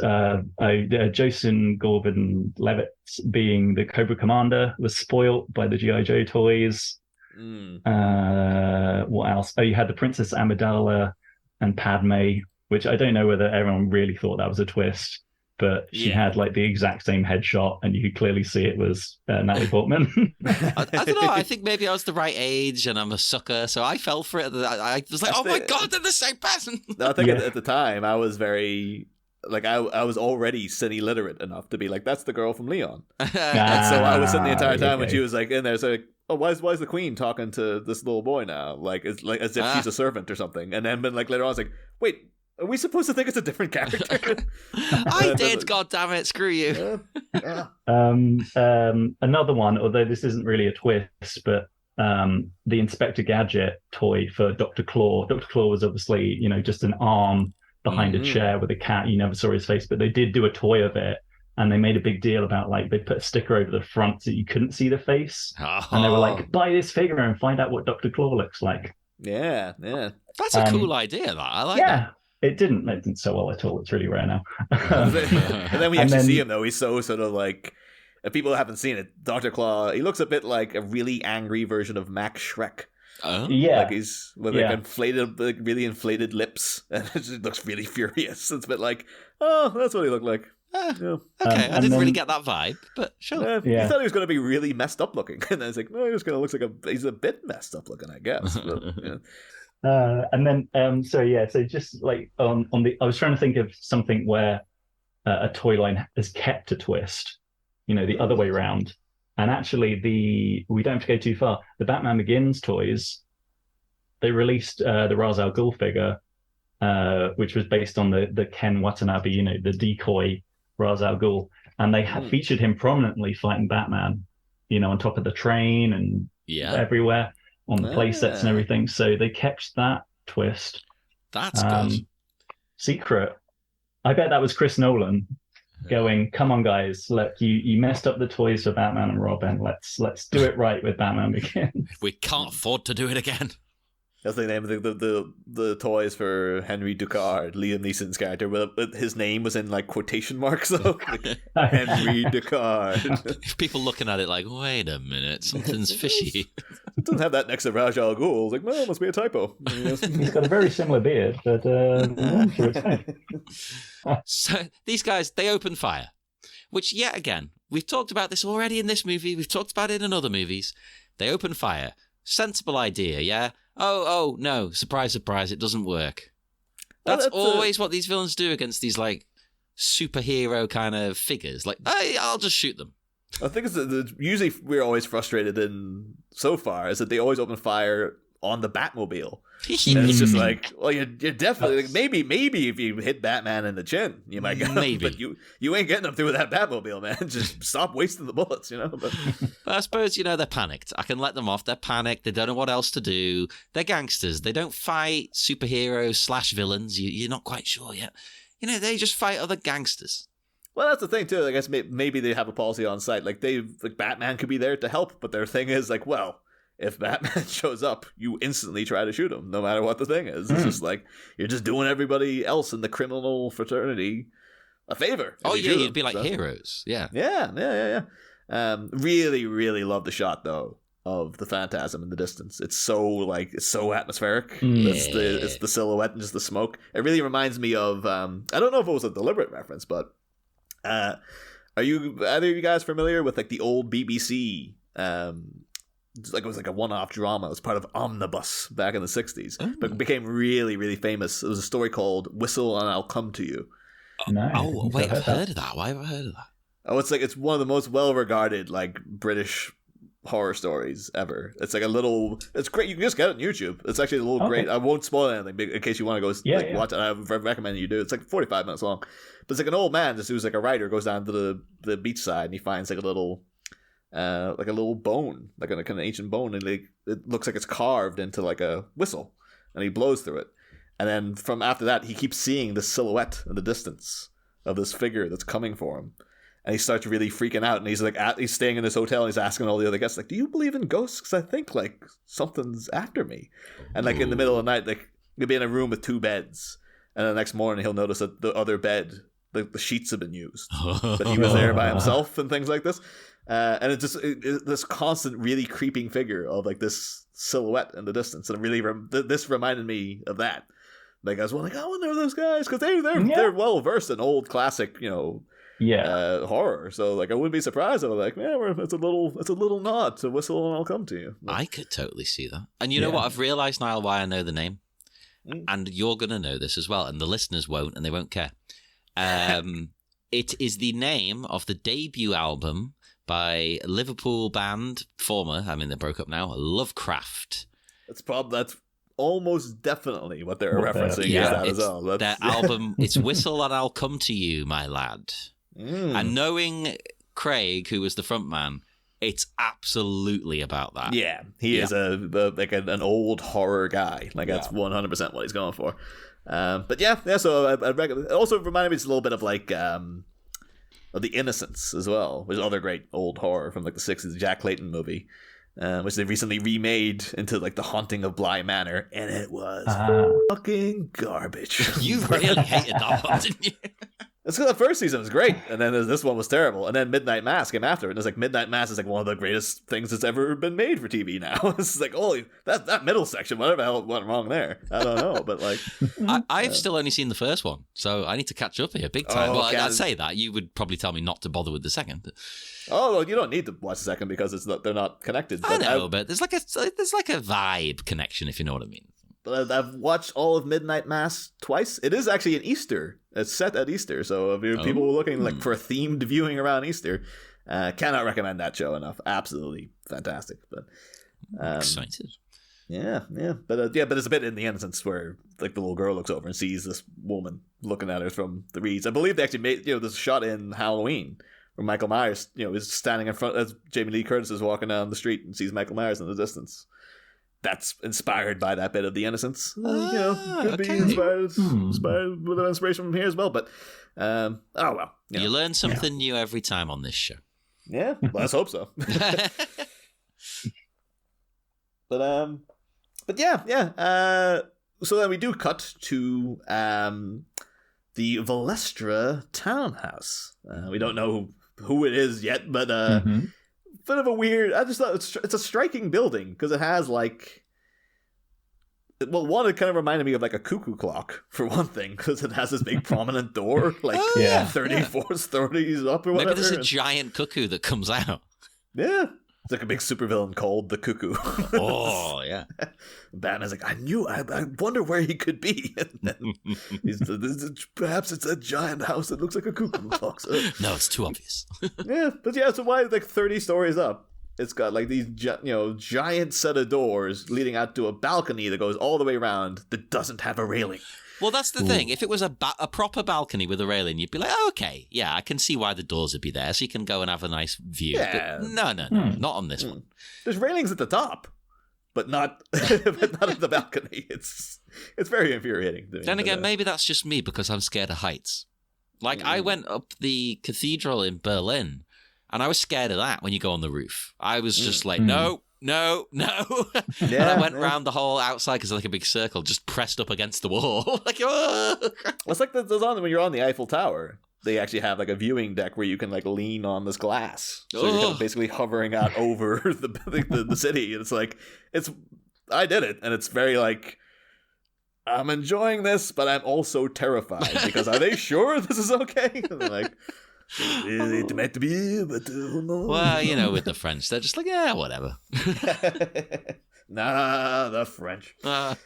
Jason Gordon-Levitt being the Cobra Commander was spoiled by the G.I. Joe toys. What else? You had the Princess Amidala and Padme, which I don't know whether everyone really thought that was a twist, but she had like the exact same headshot, and you could clearly see it was Natalie Portman. I don't know. I think maybe I was the right age, and I'm a sucker, so I fell for it. I was like, "Oh my god, they're the same person!" I think at the time I was very like I was already cine literate enough to be like, "That's the girl from Leon." And so I was sitting the entire time when she was like in there, so like, "Oh, why is the queen talking to this little boy now? Like, it's like as if she's a servant or something." And then, like later on, I was like, "Wait, are we supposed to think it's a different character?" I did, god damn it, screw you. Another one, although this isn't really a twist, but the Inspector Gadget toy for Dr. Claw. Dr. Claw was obviously, just an arm behind a chair with a cat. You never saw his face, but they did do a toy of it. And they made a big deal about like they put a sticker over the front so you couldn't see the face. And they were like, buy this figure and find out what Dr. Claw looks like. Yeah. That's a cool idea, that. I like that. It didn't so well at all. It's really rare now. And then we actually see him though. He's so sort of like, if people haven't seen it, Dr. Claw, he looks a bit like a really angry version of Max Shrek. Oh. Yeah. Like he's with like inflated, like really inflated lips, and it just looks really furious. It's a bit like, oh, that's what he looked like. Okay, I didn't really get that vibe, but sure. You thought he was going to be really messed up looking, and then it's like, no, he's going to look like he's a bit messed up looking, I guess. But, and then, so just like I was trying to think of something where a toy line has kept a twist, the other way around. And actually, we don't have to go too far. The Batman Begins toys, they released the Ra's al Ghul figure, which was based on the Ken Watanabe, the decoy Ra's al Ghul, and they had featured him prominently fighting Batman, on top of the train and everywhere on the play sets and everything. So they kept that twist. That's good. Secret. I bet that was Chris Nolan going, come on guys, look, you messed up the toys for Batman and Robin. Let's do it right with Batman Begins. We can't afford to do it again. That's the name of the toys for Henry Ducard, Liam Neeson's character. But his name was in like quotation marks though. Like, Henry Ducard. People looking at it like, wait a minute, something's fishy. It doesn't have that next to Ra's al Ghul. It's like, well, it must be a typo. He's got a very similar beard, but I'm sure it's fine. So these guys, they open fire, which yet again, we've talked about this already in this movie. We've talked about it in other movies. They open fire. Sensible idea, yeah? Oh, no, surprise, it doesn't work. That's always what these villains do against these, like, superhero kind of figures. Like, hey, I'll just shoot them. I think it's usually we're always frustrated in so far is that they always open fire on the Batmobile. And it's just like, well, you're definitely like, maybe if you hit Batman in the chin, you might get him, but you ain't getting him through that Batmobile, man. Just stop wasting the bullets, But I suppose, they're panicked. I can let them off. They're panicked. They don't know what else to do. They're gangsters. They don't fight superheroes / villains. You're not quite sure yet. They just fight other gangsters. Well, that's the thing too. I guess maybe they have a policy on site. Like Batman could be there to help, but their thing is like, well, if Batman shows up, you instantly try to shoot him, no matter what the thing is. It's just like, you're just doing everybody else in the criminal fraternity a favor. Oh, yeah, you'd be like heroes. Yeah. Yeah. Really, really love the shot, though, of the Phantasm in the distance. It's so atmospheric. It's the silhouette and just the smoke. It really reminds me of, I don't know if it was a deliberate reference, but are either of you guys familiar with like the old BBC it was like a one-off drama. It was part of Omnibus back in the 60s, but it became really, really famous. It was a story called Whistle and I'll Come to You. Oh, wait, I've heard of that. Why have I heard of that? Oh, it's one of the most well-regarded like British horror stories ever. It's like it's great. You can just get it on YouTube. It's actually a little great. I won't spoil anything in case you want to go watch it. I recommend you do. It's like 45 minutes long. But it's like an old man who's like a writer goes down to the beach side and he finds like a little bone, like a kind of ancient bone, and it looks like it's carved into like a whistle, and he blows through it. And then from after that, he keeps seeing the silhouette in the distance of this figure that's coming for him. And he starts really freaking out, and he's like, he's staying in this hotel, and he's asking all the other guests, like, "Do you believe in ghosts? Because I think like something's after me." And like in the middle of the night, like he'll be in a room with 2 beds, and the next morning he'll notice that the other bed, the sheets have been used, but he was there by himself and things like this. And it's just this constant, really creeping figure of like this silhouette in the distance, and really this reminded me of that. Like I was like, I wonder those guys, because they're well versed in old classic, horror. So like I wouldn't be surprised if I was like, man, it's a little nod to Whistle and I'll Come to You. I could totally see that. And you know what? I've realized, Niall, why I know the name, and you're gonna know this as well, and the listeners won't, and they won't care. It is the name of the debut album by Liverpool band, they broke up now, Lovecraft. That's almost definitely what they're referencing. As well. Their album, it's Whistle and I'll Come to You, my lad. And knowing Craig, who was the front man, it's absolutely about that. Yeah, he is an old horror guy. Like that's 100% what he's going for. But so I recommend. It also reminded me just a little bit of like of The Innocents as well, which is another great old horror from like the 60s, Jack Clayton movie, which they recently remade into like The Haunting of Bly Manor, and it was fucking garbage. You really hated that one, didn't you? It's because the first season was great, and then this one was terrible, and then Midnight Mass came after it, and it's like Midnight Mass is like one of the greatest things that's ever been made for TV now. It's like, holy, that middle section, whatever the hell went wrong there, I don't know, but like... I've still only seen the first one, so I need to catch up here big time. I'd say that. You would probably tell me not to bother with the second. Oh, well, you don't need to watch the second because they're not connected. I know, but there's like a vibe connection, if you know what I mean. But I've watched all of Midnight Mass twice. It is actually an Easter. It's set at Easter, so if people were looking like for a themed viewing around Easter, cannot recommend that show enough. Absolutely fantastic. But excited. Yeah. But it's a bit in The Innocents where like the little girl looks over and sees this woman looking at her from the reeds. I believe they actually made this shot in Halloween where Michael Myers is standing in front as Jamie Lee Curtis is walking down the street and sees Michael Myers in the distance. That's inspired by that bit of The Innocents. Could be inspired with an inspiration from here as well. But you learn something new every time on this show. Yeah, let's hope so. But so then we do cut to the Valestra townhouse. We don't know who it is yet, but bit of a weird. I just thought it's a striking building because it has like. Well, one, it kind of reminded me of like a cuckoo clock for one thing because it has this big prominent door, like 34 stories up or whatever. Maybe there's a giant cuckoo that comes out. Yeah. It's like a big supervillain called the Cuckoo. Oh, yeah. Batman's like, I wonder where he could be. And then perhaps it's a giant house that looks like a cuckoo clock. So. No, it's too obvious. So why like 30 stories up? It's got like these giant set of doors leading out to a balcony that goes all the way around that doesn't have a railing. Well, that's the thing. If it was a proper balcony with a railing, you'd be like, okay, yeah, I can see why the doors would be there, so you can go and have a nice view. Yeah. But no, not on this one. There's railings at the top, but not at the balcony. It's very infuriating to me. Then again, maybe that's just me because I'm scared of heights. Like, I went up the cathedral in Berlin, and I was scared of that when you go on the roof. I was just like, no. And I went around the whole outside because it's like a big circle, just pressed up against the wall. Like, it's like when you're on the Eiffel Tower. They actually have like a viewing deck where you can like lean on this glass, so you're kind of basically hovering out over the city. It's like I did it, and it's very like I'm enjoying this, but I'm also terrified because are they sure this is okay? And they're like. It might be, but who knows? Well, with the French, they're just like, yeah, whatever. Nah, the French. The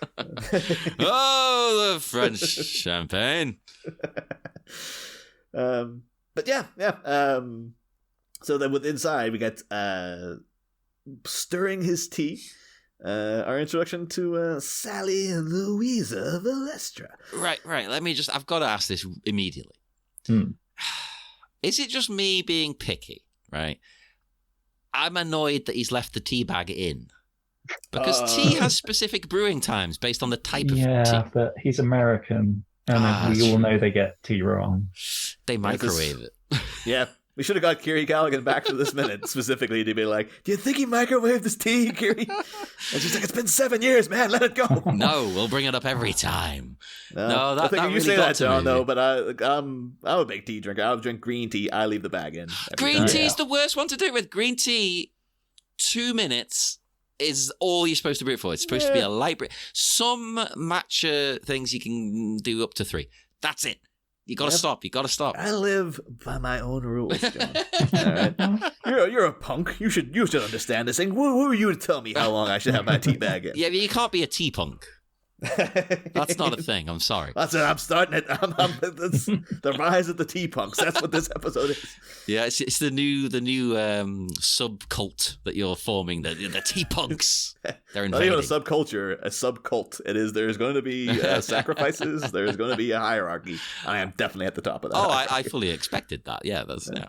French champagne. But yeah. So then with inside, we get stirring his tea. Our introduction to Sally and Louisa Valestra. Right. I've got to ask this immediately. Is it just me being picky, right? I'm annoyed that he's left the tea bag in. Because tea has specific brewing times based on the type of tea. Yeah, but he's American, and we all know they get tea wrong. They microwave it. Yeah. We should have got Kiri Callaghan back to this minute specifically to be like, do you think he microwaved this tea, Kiri? And she's like, it's been 7 years, man. Let it go. No, we'll bring it up every time. No, that you really say got that, to John, me. though, but I'm a big tea drinker. I'll drink green tea. I leave the bag in. Green time. tea is the worst one to do it with. Green tea, 2 minutes is all you're supposed to brew it for. It's supposed to be a light brew. Some matcha things you can do up to 3. That's it. You gotta stop. I live by my own rules, John. All right. You're a punk. You should understand this thing. Who are you to tell me how long I should have my tea bag in? Yeah, but you can't be a tea punk. That's not a thing. I'm sorry. That's it. I'm starting it. That's the rise of the tea punks. That's what this episode is. Yeah, it's the new sub cult that you're forming. The tea punks. They're Not invading. even a subculture, a subcult. It is. There's going to be sacrifices. There's going to be a hierarchy. I am definitely at the top of that. Oh, I fully expected that. Yeah, that's yeah.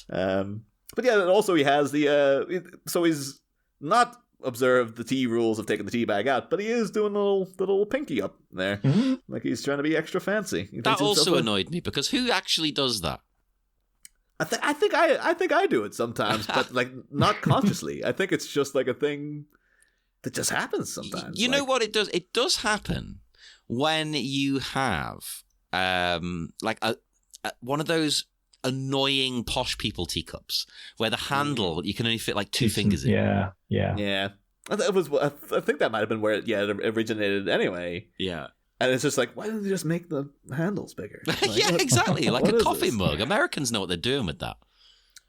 But yeah, and also he has the. So he's not observed the tea rules of taking the tea bag out, but he is doing the little pinky up there, like he's trying to be extra fancy. That also annoyed me because who actually does that? I think I do it sometimes, but like not consciously. I think it's just like a thing that just happens sometimes. You know what it does? It does happen when you have like a one of those annoying posh people teacups where the handle you can only fit like 2 fingers in. Yeah. I think that might have been where it originated anyway. Yeah. And it's just like, why don't they just make the handles bigger? Like, yeah, exactly. Like a coffee this? mug. Americans know what they're doing with that.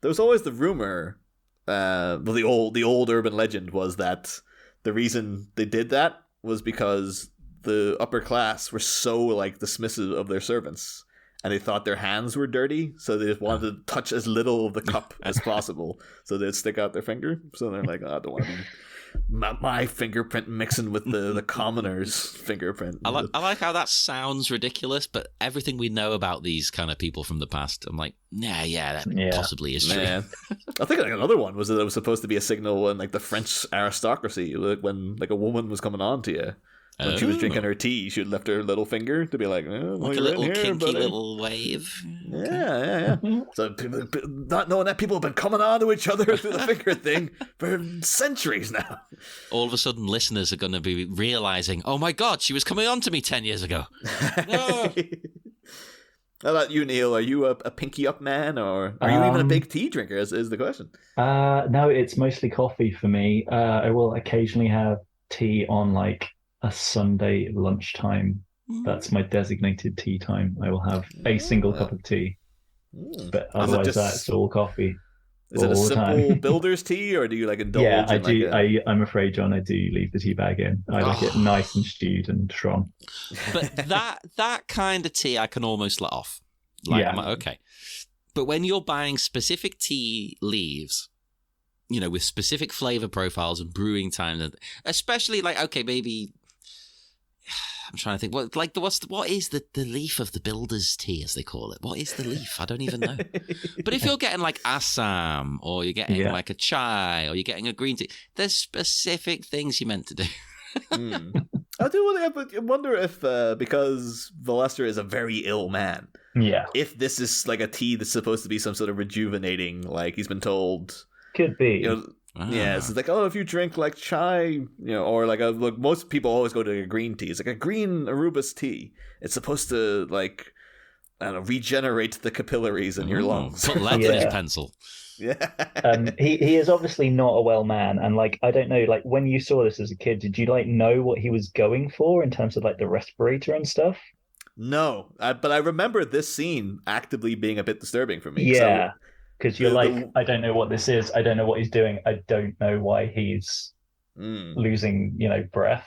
There was always the rumor, the old urban legend was that the reason they did that was because the upper class were so like dismissive of their servants. And they thought their hands were dirty, so they just wanted to touch as little of the cup as possible. So they'd stick out their finger. So they're like, oh, I don't want my fingerprint mixing with the commoner's fingerprint. I like how that sounds ridiculous, but everything we know about these kind of people from the past, I'm like, that possibly is true. Yeah. I think like another one was that it was supposed to be a signal in like the French aristocracy, like when like a woman was coming on to you. When she was drinking her tea, she would lift her little finger to be like like a little kinky little wave. Yeah. So people, not knowing that people have been coming on to each other through the finger thing for centuries now. All of a sudden, listeners are going to be realizing, oh my God, she was coming on to me 10 years ago. No. How about you, Neil? Are you a pinky up man, or are you even a big tea drinker? Is the question? No, it's mostly coffee for me. I will occasionally have tea on like a Sunday lunchtime. That's my designated tea time. I will have a single cup of tea, but otherwise that's all coffee. Is it a simple builder's tea, or do you like indulge? Yeah, I do. I'm afraid, John, I do leave the tea bag in. I like it nice and stewed and strong. But that kind of tea I can almost let off. Like, I'm like, okay. But when you're buying specific tea leaves, you know, with specific flavor profiles and brewing times, especially like, okay, maybe I'm trying to think what is the leaf of the builder's tea, as they call it? What is the leaf? I don't even know. But if you're getting like Assam, or you're getting like a chai, or you're getting a green tea, there's specific things you're meant to do. I do wonder if because Valestra is a very ill man, if this is like a tea that's supposed to be some sort of rejuvenating, like he's been told. Could be. You know, yeah, it's like, if you drink like chai, you know, or like most people always go to a green tea. It's like a green Arubis tea. It's supposed to like, I don't know, regenerate the capillaries in your lungs. Put lead in his pencil. Yeah. He is obviously not a well man, and like I don't know, like when you saw this as a kid, did you like know what he was going for in terms of like the respirator and stuff? No, but I remember this scene actively being a bit disturbing for me. Yeah. Because you're I don't know what this is. I don't know what he's doing. I don't know why he's losing, breath.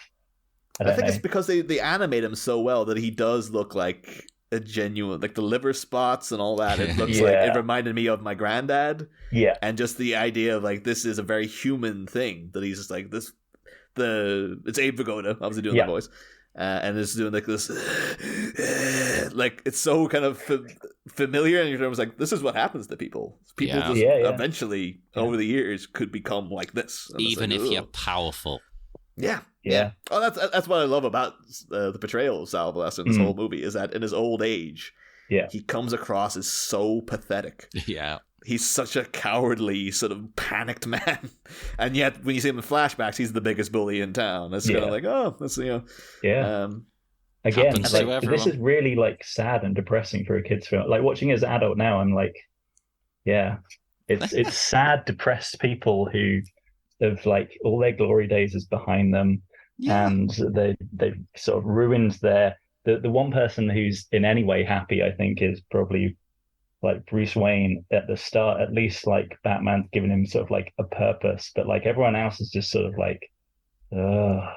I think it's because they animate him so well that he does look like a genuine, like the liver spots and all that. It looks like it reminded me of my granddad. Yeah. And just the idea of like this is a very human thing that he's just like this. It's Abe Vigoda obviously doing the voice, and it's doing like this, like it's so kind of familiar, and you're like, this is what happens to people. People just eventually over the years could become like this, even if you're powerful. Yeah. Oh, that's what I love about the portrayal of Sal Valestra in this whole movie, is that in his old age, he comes across as so pathetic. Yeah. He's such a cowardly, sort of panicked man, and yet when you see him in flashbacks, he's the biggest bully in town. It's kind of like, oh, that's Again, like, this is really like sad and depressing for a kid's film. Like watching it as an adult now, I'm like, it's sad, depressed people who have like all their glory days is behind them, and they've sort of ruined the one person who's in any way happy, I think, is probably like Bruce Wayne at the start. At least like Batman's given him sort of like a purpose, but like everyone else is just sort of like, ugh.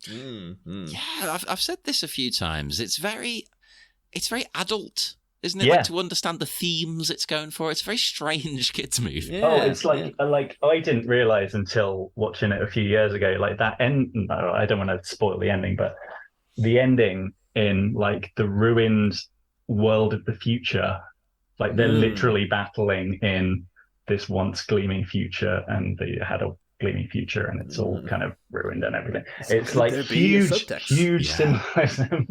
Yeah, I've said this a few times. It's very adult, isn't it? Like, to understand the themes it's going for. It's a very strange kids movie. Oh, it's like I didn't realize until watching it a few years ago, like that end. No, I don't want to spoil the ending, but the ending in like the ruined world of the future, like they're literally battling in this once gleaming future, and they had a gleaming future, and it's all kind of ruined and everything. It's like huge symbolism,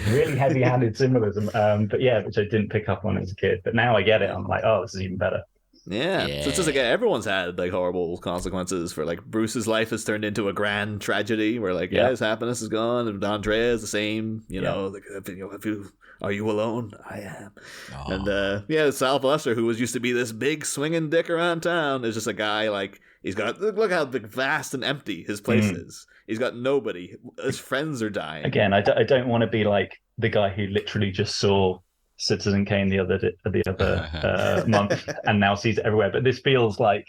really heavy-handed symbolism. But which I didn't pick up on as a kid, but now I get it. I'm like, oh, this is even better. Yeah. So it's just like everyone's had like horrible consequences. For like Bruce's life has turned into a grand tragedy where like his happiness is gone, and Andrea is the same. You know, like are you alone? I am. Oh. And Sal Valestra, who used to be this big swinging dick around town, is just a guy like he's got look how big, vast and empty his place is. He's got nobody. His friends are dying. Again, I don't want to be like the guy who literally just saw Citizen Kane the other month and now sees it everywhere. But this feels like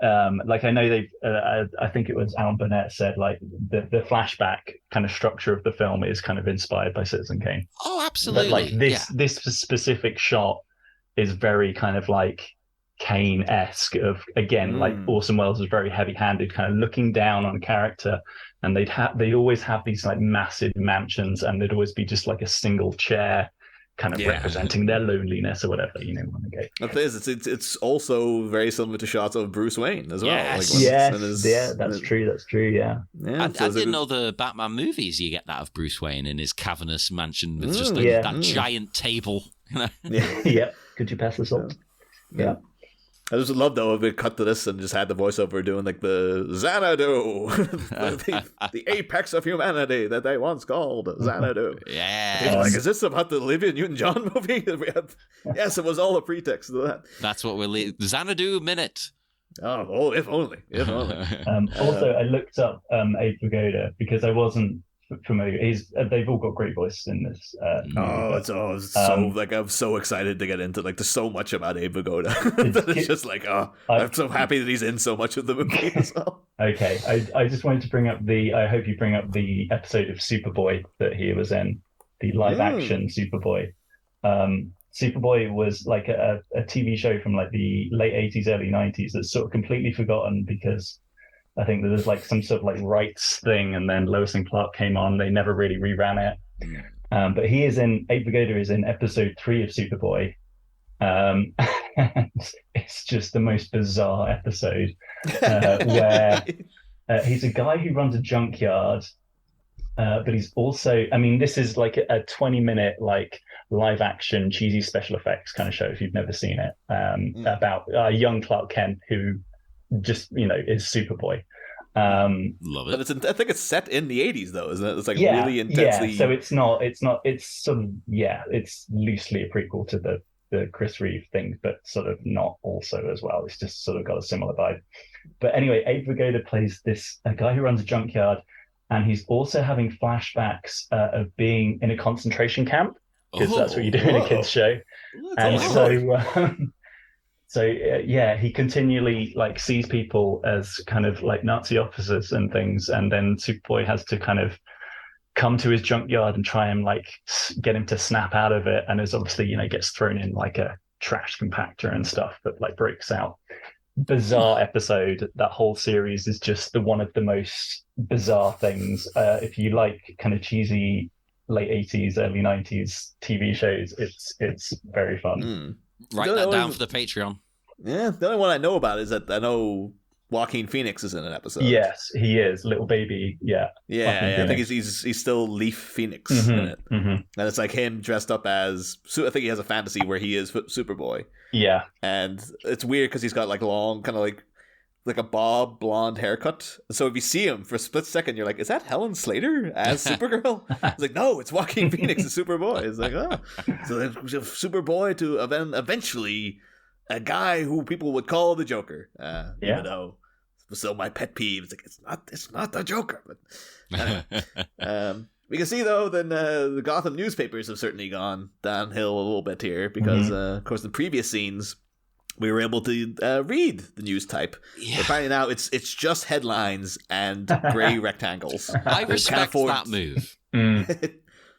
I know they've I think it was Alan Burnett said like the flashback kind of structure of the film is kind of inspired by Citizen Kane. Oh, absolutely. But like this specific shot is very kind of like Kane-esque of, again, like Orson Welles was very heavy-handed, kind of looking down on a character, and they always have these like massive mansions, and there'd always be just like a single chair kind of representing their loneliness or whatever, you know. It's also very similar to shots of Bruce Wayne as well. Yes. That's true. Yeah. I didn't know the Batman movies you get that of Bruce Wayne in his cavernous mansion with just that giant table. You know? Yeah. Could you pass this on? Yeah. I just love though if we cut to this and just had the voiceover doing like the Xanadu, the apex of humanity that they once called Xanadu. Yeah. Like, is this about the Olivia Newton-John movie? Yes, it was all a pretext to that. That's what we'll Xanadu minute. Oh, if only. Also, I looked up Abe Vigoda because I wasn't familiar. They've all got great voices in this. I'm so excited to get into like there's so much about Abe Vigoda that it's just like I'm so happy that he's in so much of the movie as well. Okay, I just wanted to bring up I hope you bring up the episode of Superboy that he was in, the live action Superboy. Superboy was like a TV show from like the late 80s, early 90s that's sort of completely forgotten because I think there was like some sort of like rights thing, and then Lois and Clark came on. They never really reran it. But Abe Vigoda is in episode 3 of Superboy. And it's just the most bizarre episode where he's a guy who runs a junkyard, but he's also, I mean, this is like a 20-minute like live action cheesy special effects kind of show if you've never seen it, about a young Clark Kent who just is Superboy. Love it. But I think it's set in the 80s though, isn't it? It's like really intensely. So it's sort of it's loosely a prequel to the Chris Reeve thing, but sort of not also as well. It's just sort of got a similar vibe. But anyway, Abe Vigoda plays a guy who runs a junkyard, and he's also having flashbacks of being in a concentration camp, because that's what you do in a kids show. So he continually like sees people as kind of like Nazi officers and things, and then Superboy has to kind of come to his junkyard and try and like get him to snap out of it, and is obviously gets thrown in like a trash compactor and stuff that like breaks out. Bizarre episode. That whole series is just one of the most bizarre things. If you like kind of cheesy late 80s, early 90s TV shows, it's very fun. Write that down for the Patreon. Yeah, the only one I know about is that I know Joaquin Phoenix is in an episode. Yes, he is. Little baby. Yeah. I think he's still Leaf Phoenix in it. And it's like him dressed up as, I think he has a fantasy where he is Superboy. Yeah. And it's weird because he's got like long, kind of like a bob blonde haircut. So if you see him for a split second, you're like, is that Helen Slater as Supergirl? It's like, no, it's Joaquin Phoenix as Superboy. It's like, oh. So then Superboy to eventually a guy who people would call the Joker. Even though still my pet peeve. It's like, it's not the Joker. But we can see, though, then the Gotham newspapers have certainly gone downhill a little bit here because, of course, in previous scenes, we were able to read the news type. Yeah. Apparently now it's just headlines and grey rectangles. I respect that move.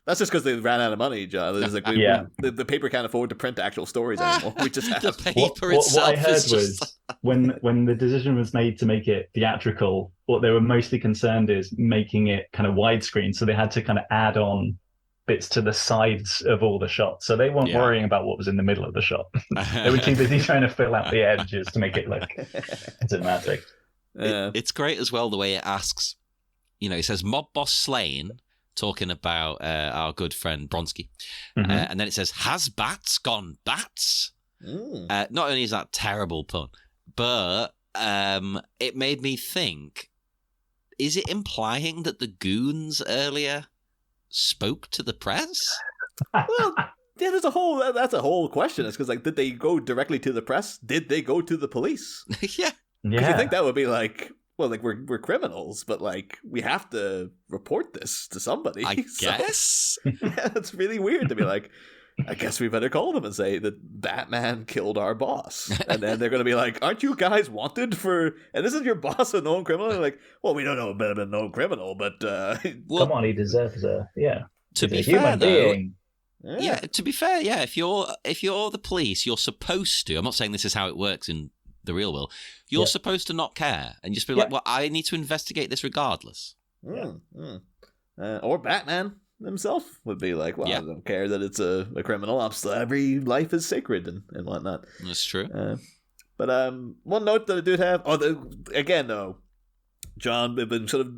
That's just because they ran out of money, John. Like the paper can't afford to print actual stories anymore. We just have the paper itself. What I heard was when the decision was made to make it theatrical, what they were mostly concerned is making it kind of widescreen. So they had to kind of add on bits to the sides of all the shots. So they weren't worrying about what was in the middle of the shot. They were too busy trying to fill out the edges to make it look cinematic. It's great as well the way it asks. It says mob boss slain, talking about our good friend Bronski. And then it says, has bats gone bats? Not only is that terrible pun, but it made me think, is it implying that the goons earlier spoke to the press? Well, yeah, that's a whole question. It's because, like, did they go directly to the press? Did they go to the police? Yeah. Because you think that would be like, well, like, we're criminals, but, like, we have to report this to somebody. I guess. Yeah, it's really weird to be like, I guess we better call them and say that Batman killed our boss. And then they're going to be like, aren't you guys wanted for... And isn't your boss a known criminal? They're like, well, we don't know about a known criminal, but... Come on, he deserves to be fair, though, to be fair, if you're the police, you're supposed to... I'm not saying this is how it works in the real world. You're supposed to not care and just be like, well, I need to investigate this regardless. Or Batman himself would be like, well, I don't care that it's a criminal. Every life is sacred and whatnot. That's true. But one note that I do have, again though, John, we've been sort of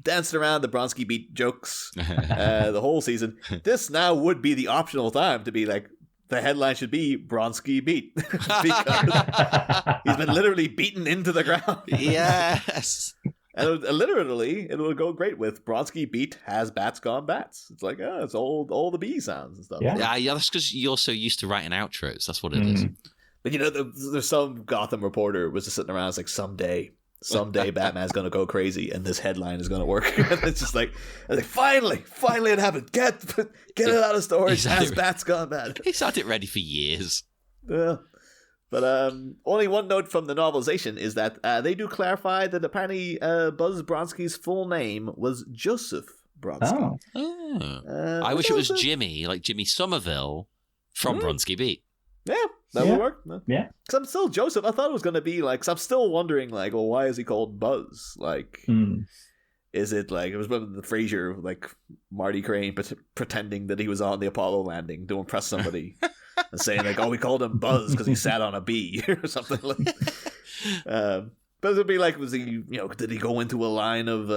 dancing around the Bronski beat jokes the whole season. This now would be the optional time to be like, the headline should be Bronski beat because he's been literally beaten into the ground. Yes. And it will go great with Bronski beat has bats gone bats. It's like, it's all the bee sounds and stuff. Yeah, that's because you're so used to writing outros. That's what it is. But there's some Gotham reporter was just sitting around. It's like, someday Batman's gonna go crazy and this headline is gonna work. And it's just like, finally it happened. Get it out of storage. Has bats gone bad? He's had it ready for years. Yeah. But only one note from the novelization is that they do clarify that apparently Buzz Bronski's full name was Joseph Bronski. Oh. I wish it was Jimmy, like Jimmy Somerville from Bronski Beat. Yeah, that would work. Yeah. Because I'm still Joseph. I thought it was going to be like, because I'm still wondering, like, well, why is he called Buzz? Like, is it like, it was when the Frasier, like, Marty Crane pretending that he was on the Apollo landing to impress somebody. And saying like, we called him Buzz because he sat on a bee or something like. But it'd be like, was he, did he go into a line of,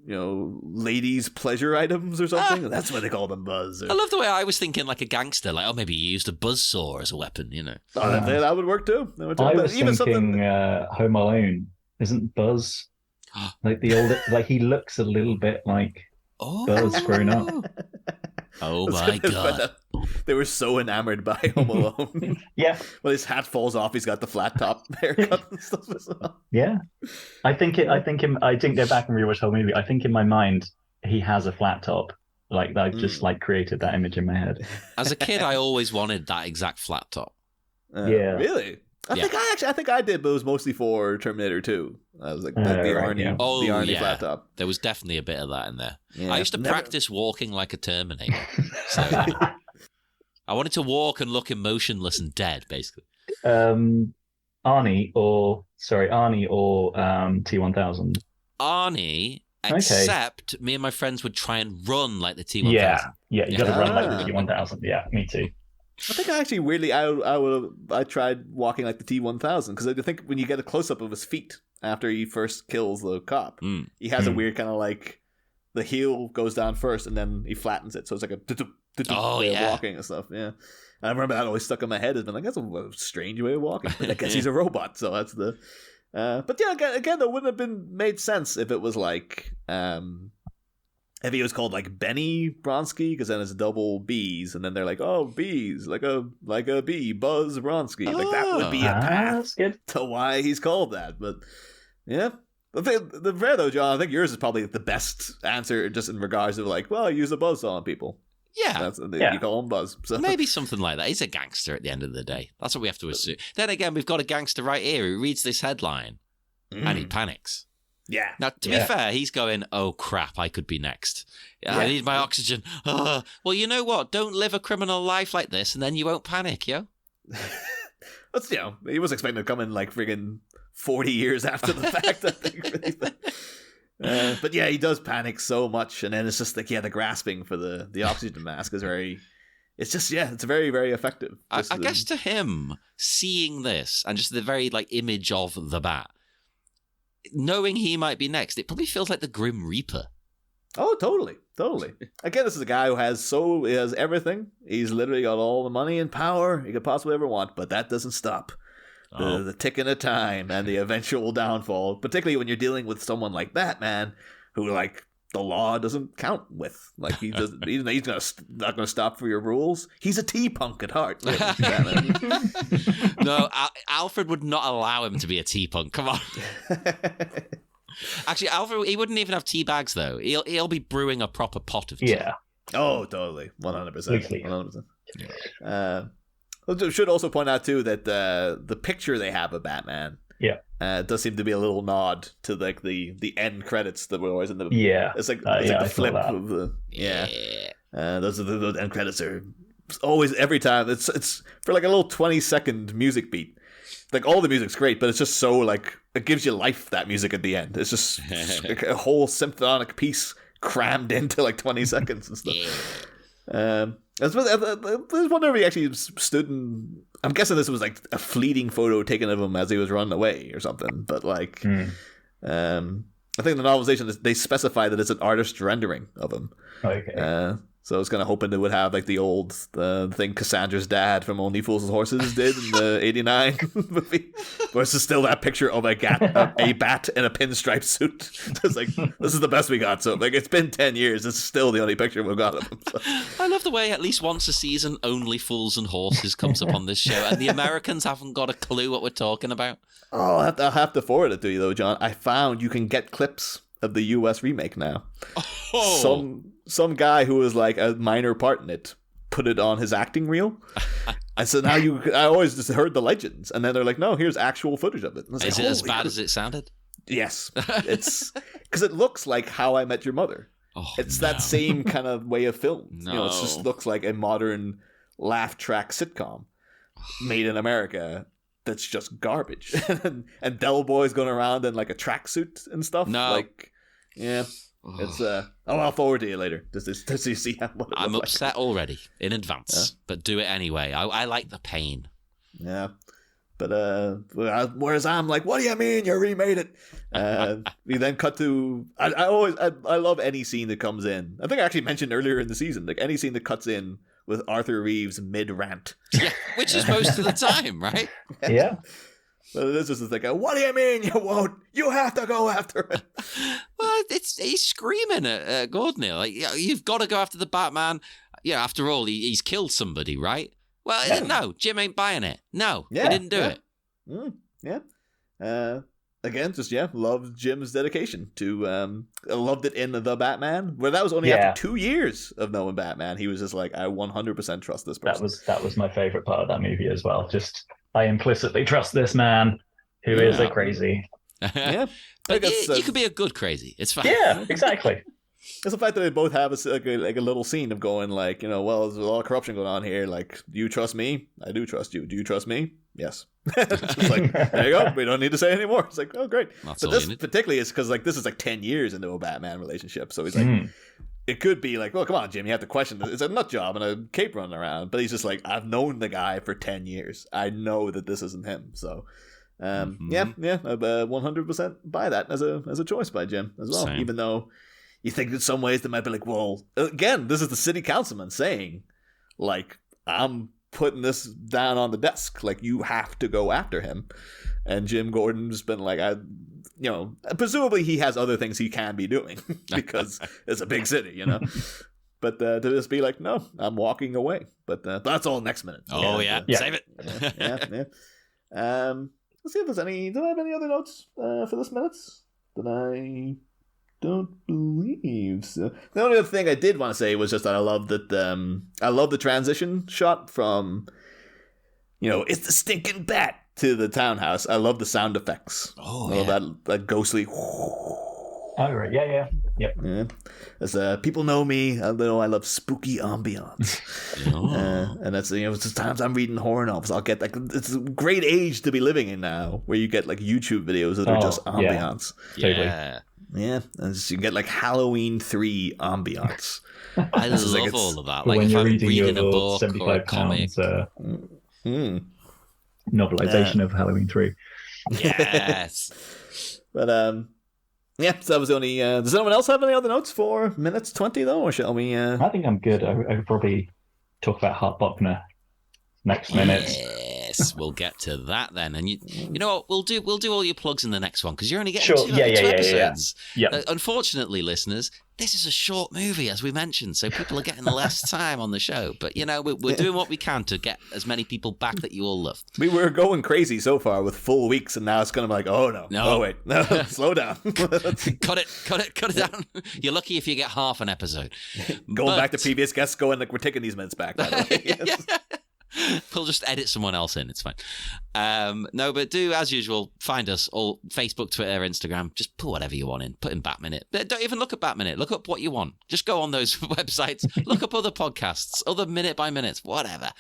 ladies' pleasure items or something? That's why they called him Buzz. I love the way I was thinking like a gangster, like, maybe he used a buzzsaw as a weapon, that would work too. I was thinking Home Alone. Isn't Buzz like the old? Like he looks a little bit like Buzz grown up. Oh my god. They were so enamored by Home Alone. Yeah. When his hat falls off, he's got the flat top haircut and stuff as well. Yeah. I didn't go back and rewatch the whole movie. I think in my mind he has a flat top. Like I've just like created that image in my head. As a kid, I always wanted that exact flat top. Really? I think I did, but it was mostly for Terminator 2. I was like the Arnie, the Arnie flat top. There was definitely a bit of that in there. Yeah. I used to practice walking like a Terminator. So I wanted to walk and look emotionless and dead, basically. Arnie or T-1000. Arnie, except me and my friends would try and run like the T-1000. Yeah, you got to run like the T-1000. Yeah, me too. I think I actually weirdly I tried walking like the T-1000 because I think when you get a close up of his feet after he first kills the cop, he has a weird kind of like the heel goes down first and then he flattens it, so it's like a way of walking and stuff. Yeah, and I remember that always stuck in my head as being like, that's a strange way of walking. But I guess he's a robot, so that's the. But yeah, again, that wouldn't have been made sense if it was like if he was called like Benny Bronski, because then it's double B's, and then they're like, oh, B's like a bee, Buzz Bronski. Like that would be a path to why he's called that. But yeah. The fair though, John, I think yours is probably the best answer just in regards to like, well, I use a buzz on people. Yeah. You call him Buzz. So. Maybe something like that. He's a gangster at the end of the day. That's what we have to assume. Then again, we've got a gangster right here who reads this headline and he panics. Yeah. Now, to be fair, he's going, oh, crap, I could be next. I need my oxygen. Well, you know what? Don't live a criminal life like this and then you won't panic, yo. That's, he was expecting to come in like friggin' 40 years after the fact, I think. But yeah, he does panic so much, and then it's just like, the grasping for the oxygen mask is very... It's just, it's very, very effective. I guess to him, seeing this, and just the very like image of the Bat, knowing he might be next, it probably feels like the Grim Reaper. Oh, totally. Again, this is a guy who has everything. He's literally got all the money and power he could possibly ever want, but that doesn't stop the ticking of time and the eventual downfall, particularly when you're dealing with someone like Batman, who like the law doesn't count with. Like he doesn't, he's not gonna stop for your rules. He's a T-punk at heart. No, Alfred would not allow him to be a T-punk. Come on. Actually, Alfred, he wouldn't even have tea bags though. He'll be brewing a proper pot of tea. Yeah. Oh, totally, 100%. 100%. I should also point out too that the picture they have of Batman, does seem to be a little nod to like the end credits that were always in the It's like the flip of the those are the end credits are always every time it's for like a little 20-second music beat. Like all the music's great, but it's just so like it gives you life, that music at the end. It's just like a whole symphonic piece crammed into like 20 seconds and stuff. I was wondering if he actually stood in... I'm guessing this was like a fleeting photo taken of him as he was running away or something. But like, I think the novelization, they specify that it's an artist rendering of him. Okay. So I was kind of hoping it would have like the old thing Cassandra's dad from Only Fools and Horses did in the 89 movie. Where it's just still that picture of a bat in a pinstripe suit. It's like, this is the best we got. So like, it's been 10 years. It's still the only picture we've got of him. So. I love the way at least once a season, Only Fools and Horses comes up on this show. And the Americans haven't got a clue what we're talking about. Oh, I'll have to forward it to you though, John. I found you can get clips of the US remake now. Oh. Some guy who was like a minor part in it put it on his acting reel. And so now I always just heard the legends, and then they're like, no, here's actual footage of it. Is it as bad as it sounded? Yes. It's because it looks like How I Met Your Mother. It's that same kind of way of film. No. It just looks like a modern laugh track sitcom made in America that's just garbage. And Del Boy's going around in like a tracksuit and stuff. No. Like, yeah. It's I'll forward to you later just to see what it I'm looks upset already in advance, but do it anyway. I like the pain. Yeah, but whereas I'm like, what do you mean you remade it? We then cut to I love any scene that comes in. I think I actually mentioned earlier in the season, like any scene that cuts in with Arthur Reeves mid rant. Yeah, which is most of the time, right? Yeah. But this is like, what do you mean you won't? You have to go after it. Well, he's screaming at Gordon here, like, you've got to go after the Batman. Yeah, after all, he's killed somebody, right? Well, no, Jim ain't buying it. No, he didn't do it. Again, just loved Jim's dedication to. I loved it in the Batman, where that was only after 2 years of knowing Batman. He was just like, I 100% trust this person. That was my favorite part of that movie as well. Just I implicitly trust this man who is a crazy. Yeah. But you could be a good crazy. It's fine. Yeah, exactly. It's the fact that they both have a little scene of going like, well, there's a lot of corruption going on here. Like, do you trust me? I do trust you. Do you trust me? Yes. Just like, there you go. We don't need to say anymore. It's like, oh, great. But this particularly is because like this is like 10 years into a Batman relationship. So he's like, it could be like, well, come on, Jim, you have to question this. It's a nut job and a cape running around. But he's just like, I've known the guy for 10 years. I know that this isn't him. So. I 100% buy that as a choice by Jim as well. Same. Even though you think in some ways they might be like, well, again, this is the city councilman saying, like, I'm putting this down on the desk. Like, you have to go after him. And Jim Gordon's been like, presumably he has other things he can be doing because it's a big city, But to just be like, no, I'm walking away. But that's all next minute. Oh, yeah. Save Yeah. it. Let's see if there's any. Do I have any other notes for this minute? That I don't believe so. The only other thing I did want to say was just that I love that. I love the transition shot from, it's the stinking bat to the townhouse. I love the sound effects. Oh, I love that ghostly. Oh, right. Yeah. Yep. Yeah. As people know me, I love spooky ambiance. And that's, it's times I'm reading horror novels, I'll get like, it's a great age to be living in now, where you get like YouTube videos that are just ambiance. Yeah. Yeah. And you get like Halloween 3 ambiance. I love all of that. Like when if you're I'm reading a book 75 or a comic. Novelization of Halloween 3. Yes. But, yeah, so that was the only. Does anyone else have any other notes for minutes 20 though, or shall we? I think I'm good. I could probably talk about Hart Buckner next minute. Yes, we'll get to that then. And you know what? We'll do all your plugs in the next one because you're only getting two episodes. Yeah. Unfortunately, listeners, this is a short movie, as we mentioned, so people are getting less time on the show. But we're doing what we can to get as many people back that you all love. We were going crazy so far with full weeks, and now it's going to be like, oh no, wait, no, slow down, cut it down. You're lucky if you get half an episode. Going back to previous guests, going like we're taking these minutes back. By the way. Yes. We'll just edit someone else in. It's fine. No, but do, as usual, find us all Facebook, Twitter, Instagram. Just put whatever you want in. Put in Batminute. Don't even look at Batminute. Look up what you want. Just go on those websites. Look up other podcasts, other minute by minutes, whatever.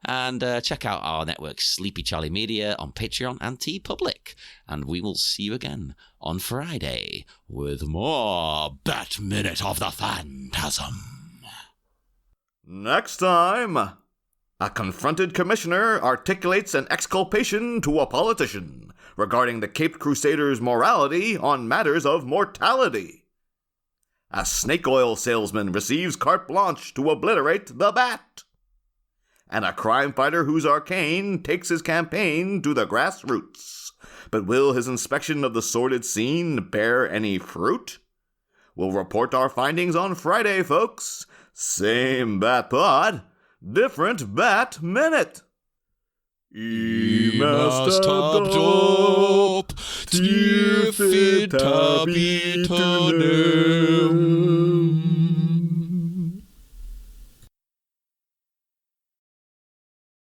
And check out our network, Sleepy Charlie Media, on Patreon and TeePublic. And we will see you again on Friday with more Batminute of the Phantasm. Next time... A confronted commissioner articulates an exculpation to a politician regarding the Caped Crusaders' morality on matters of mortality. A snake oil salesman receives carte blanche to obliterate the Bat. And a crime fighter whose arcane takes his campaign to the grassroots. But will his inspection of the sordid scene bear any fruit? We'll report our findings on Friday, folks. Same Bat Pod. Different Bat Minute. Must have job, still fit to be